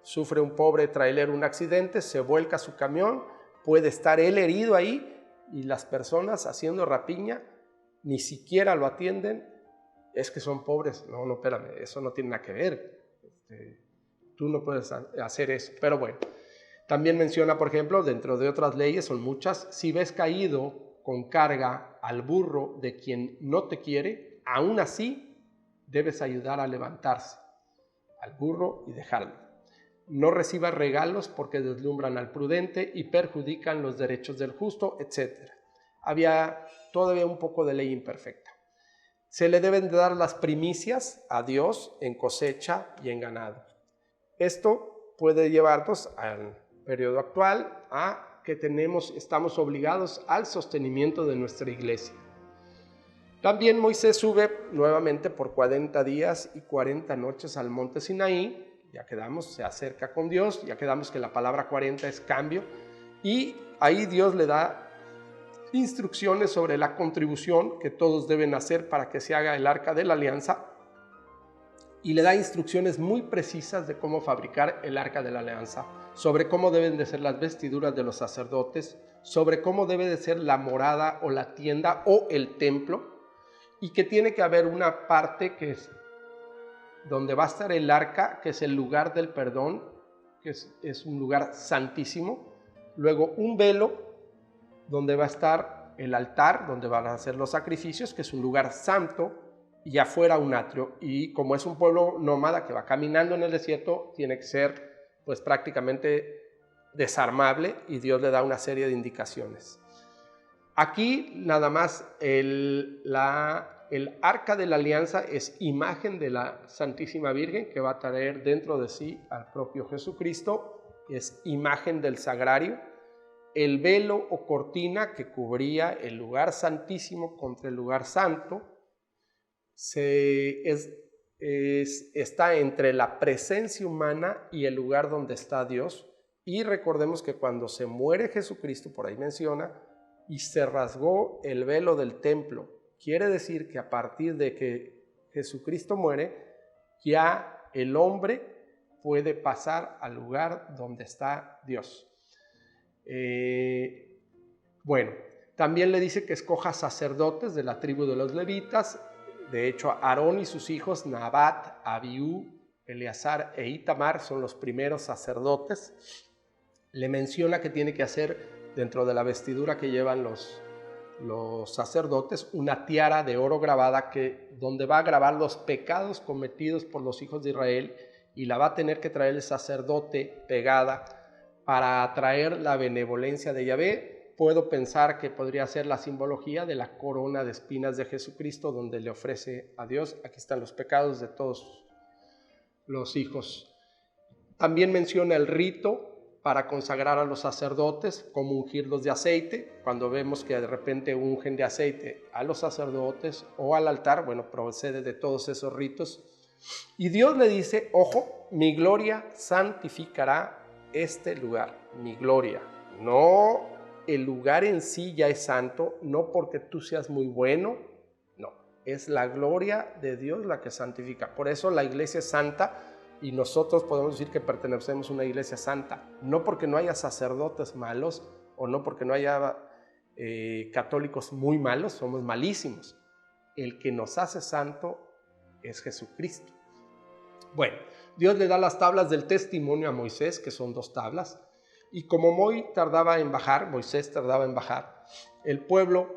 sufre un pobre trailero un accidente, se vuelca su camión, puede estar él herido ahí y las personas haciendo rapiña ni siquiera lo atienden, es que son pobres, no, espérame, eso no tiene nada que ver. Tú no puedes hacer eso, pero bueno. También menciona, por ejemplo, dentro de otras leyes, son muchas, si ves caído con carga al burro de quien no te quiere, aún así debes ayudar a levantarse al burro y dejarlo. No recibas regalos porque deslumbran al prudente y perjudican los derechos del justo, etc. Había todavía un poco de ley imperfecta. Se le deben de dar las primicias a Dios en cosecha y en ganado. Esto puede llevarnos al periodo actual a que estamos obligados al sostenimiento de nuestra iglesia. También Moisés sube nuevamente por 40 días y 40 noches al monte Sinaí. Ya quedamos, se acerca con Dios, ya quedamos que la palabra 40 es cambio. Y ahí Dios le da instrucciones sobre la contribución que todos deben hacer para que se haga el arca de la alianza y le da instrucciones muy precisas de cómo fabricar el arca de la alianza, sobre cómo deben de ser las vestiduras de los sacerdotes, sobre cómo debe de ser la morada o la tienda o el templo, y que tiene que haber una parte que es donde va a estar el arca, que es el lugar del perdón, que es un lugar santísimo, luego un velo donde va a estar el altar, donde van a hacer los sacrificios, que es un lugar santo, y afuera un atrio. Y como es un pueblo nómada que va caminando en el desierto, tiene que ser pues prácticamente desarmable, y Dios le da una serie de indicaciones. Aquí nada más el arca de la alianza es imagen de la Santísima Virgen, que va a traer dentro de sí al propio Jesucristo, es imagen del sagrario. El velo o cortina que cubría el lugar santísimo contra el lugar santo está entre la presencia humana y el lugar donde está Dios. Y recordemos que cuando se muere Jesucristo, por ahí menciona, y se rasgó el velo del templo, quiere decir que a partir de que Jesucristo muere, ya el hombre puede pasar al lugar donde está Dios. Bueno, también le dice que escoja sacerdotes de la tribu de los levitas. De hecho, Aarón y sus hijos, Nabat, Abiú, Eleazar e Itamar, son los primeros sacerdotes. Le menciona que tiene que hacer dentro de la vestidura que llevan los los sacerdotes una tiara de oro grabada donde va a grabar los pecados cometidos por los hijos de Israel, y la va a tener que traer el sacerdote pegada para atraer la benevolencia de Yahvé. Puedo pensar que podría ser la simbología de la corona de espinas de Jesucristo, donde le ofrece a Dios: aquí están los pecados de todos los hijos. También menciona el rito para consagrar a los sacerdotes, como ungirlos de aceite. Cuando vemos que de repente ungen de aceite a los sacerdotes o al altar, bueno, procede de todos esos ritos. Y Dios le dice: ojo, mi gloria santificará este lugar. Mi gloria, no el lugar en sí ya es santo, no porque tú seas muy bueno, no, es la gloria de Dios la que santifica. Por eso la iglesia es santa, y nosotros podemos decir que pertenecemos a una iglesia santa, no porque no haya sacerdotes malos o no porque no haya católicos muy malos, somos malísimos. El que nos hace santo es Jesucristo. Bueno, Dios le da las tablas del testimonio a Moisés, que son 2 tablas, y como Moisés tardaba en bajar, el pueblo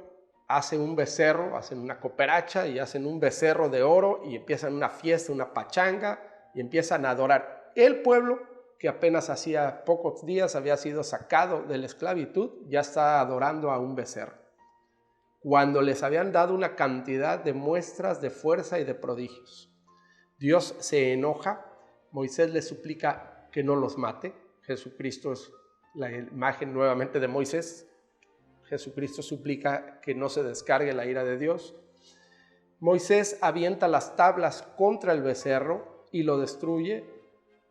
hace un becerro, hacen una cooperacha y hacen un becerro de oro y empiezan una fiesta, una pachanga, y empiezan a adorar. El pueblo, que apenas hacía pocos días había sido sacado de la esclavitud, ya está adorando a un becerro, cuando les habían dado una cantidad de muestras de fuerza y de prodigios. Dios se enoja, Moisés le suplica que no los mate. Jesucristo es la imagen nuevamente de Moisés. Jesucristo suplica que no se descargue la ira de Dios. Moisés avienta las tablas contra el becerro y lo destruye.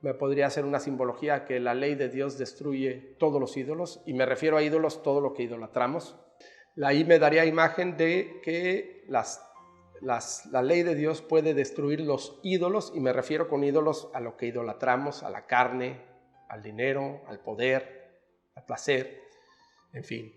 Me podría hacer una simbología que la ley de Dios destruye todos los ídolos, y me refiero a ídolos, todo lo que idolatramos. Ahí me daría imagen de que la ley de Dios puede destruir los ídolos, y me refiero con ídolos a lo que idolatramos, a la carne, al dinero, al poder, al placer, en fin.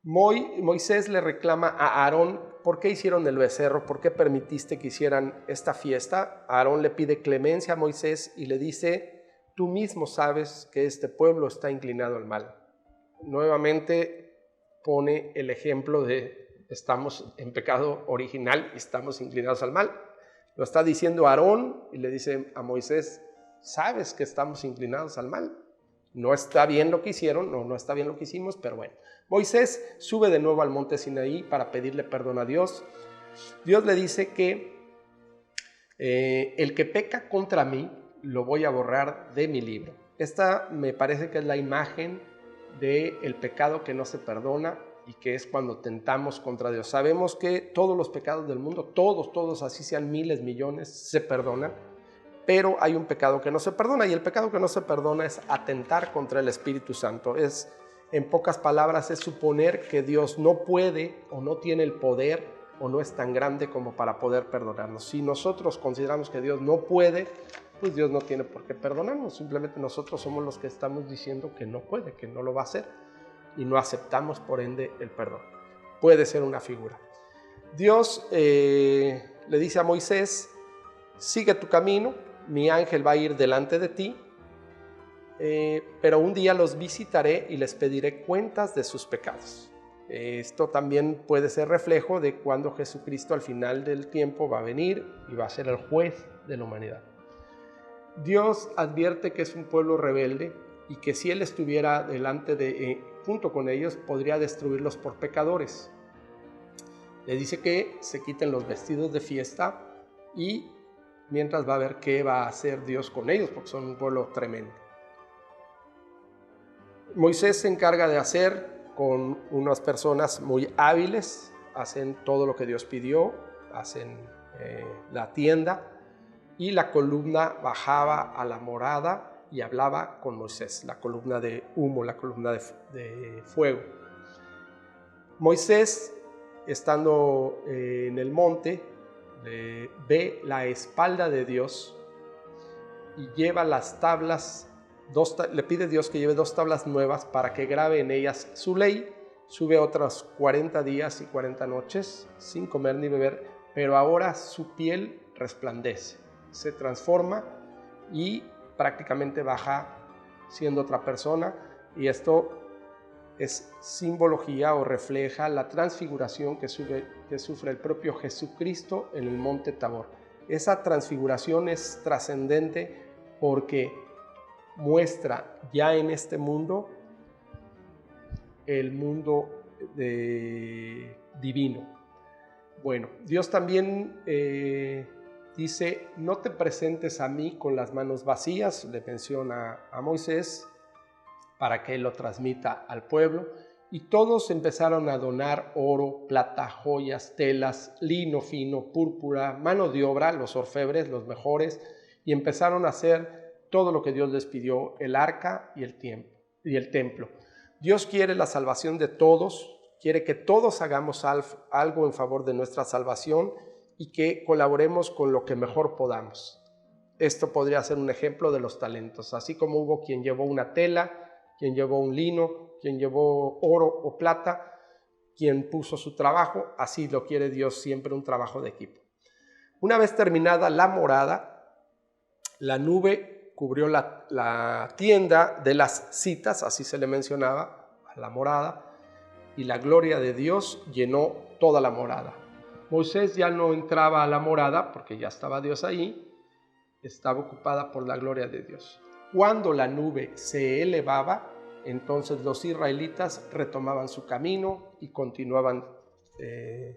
Moisés le reclama a Aarón: ¿por qué hicieron el becerro? ¿Por qué permitiste que hicieran esta fiesta? Aarón le pide clemencia a Moisés y le dice: tú mismo sabes que este pueblo está inclinado al mal. Nuevamente pone el ejemplo de estamos en pecado original y estamos inclinados al mal. Lo está diciendo Aarón y le dice a Moisés: sabes que estamos inclinados al mal. No está bien lo que hicieron, no está bien lo que hicimos, pero bueno. Moisés sube de nuevo al monte Sinaí para pedirle perdón a Dios. Dios le dice que el que peca contra mí lo voy a borrar de mi libro. Esta me parece que es la imagen del pecado que no se perdona, y que es cuando tentamos contra Dios. Sabemos que todos los pecados del mundo, todos, así sean miles, millones, se perdonan, pero hay un pecado que no se perdona, y el pecado que no se perdona es atentar contra el Espíritu Santo. En pocas palabras, es suponer que Dios no puede o no tiene el poder o no es tan grande como para poder perdonarnos. Si nosotros consideramos que Dios no puede, pues Dios no tiene por qué perdonarnos. Simplemente nosotros somos los que estamos diciendo que no puede, que no lo va a hacer, y no aceptamos por ende el perdón. Puede ser una figura. Dios le dice a Moisés: sigue tu camino, mi ángel va a ir delante de ti, pero un día los visitaré y les pediré cuentas de sus pecados. Esto también puede ser reflejo de cuando Jesucristo al final del tiempo va a venir y va a ser el juez de la humanidad. Dios advierte que es un pueblo rebelde y que si Él estuviera junto con ellos, podría destruirlos por pecadores. Le dice que se quiten los vestidos de fiesta, y mientras va a ver qué va a hacer Dios con ellos, porque son un pueblo tremendo. Moisés se encarga de hacer con unas personas muy hábiles, hacen todo lo que Dios pidió, hacen la tienda, y la columna bajaba a la morada y hablaba con Moisés, la columna de humo, la columna de fuego. Moisés, estando en el monte, ve la espalda de Dios y lleva las tablas. Le pide a Dios que lleve 2 tablas nuevas para que grabe en ellas su ley. Sube otros 40 días y 40 noches sin comer ni beber, pero ahora su piel resplandece, se transforma y prácticamente baja siendo otra persona. Y esto es simbología o refleja la transfiguración que sufre el propio Jesucristo en el monte Tabor. Esa transfiguración es trascendente porque muestra ya en este mundo el mundo divino. Bueno, Dios también dice, no te presentes a mí con las manos vacías, le menciona a Moisés para que él lo transmita al pueblo, y todos empezaron a donar oro, plata, joyas, telas, lino fino, púrpura, mano de obra, los orfebres, los mejores, y empezaron a hacer todo lo que Dios les pidió, el arca y el templo. Dios quiere la salvación de todos, quiere que todos hagamos algo en favor de nuestra salvación y que colaboremos con lo que mejor podamos. Esto podría ser un ejemplo de los talentos, así como hubo quien llevó una tela, quien llevó un lino, quien llevó oro o plata, quien puso su trabajo, así lo quiere Dios, siempre un trabajo de equipo. Una vez terminada la morada, la nube cubrió la tienda de las citas, así se le mencionaba a la morada, y la gloria de Dios llenó toda la morada. Moisés ya no entraba a la morada porque ya estaba Dios ahí, estaba ocupada por la gloria de Dios. Cuando la nube se elevaba, entonces los israelitas retomaban su camino y continuaban en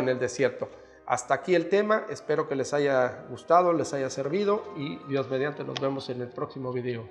el desierto. Hasta aquí el tema, espero que les haya gustado, les haya servido y Dios mediante nos vemos en el próximo video.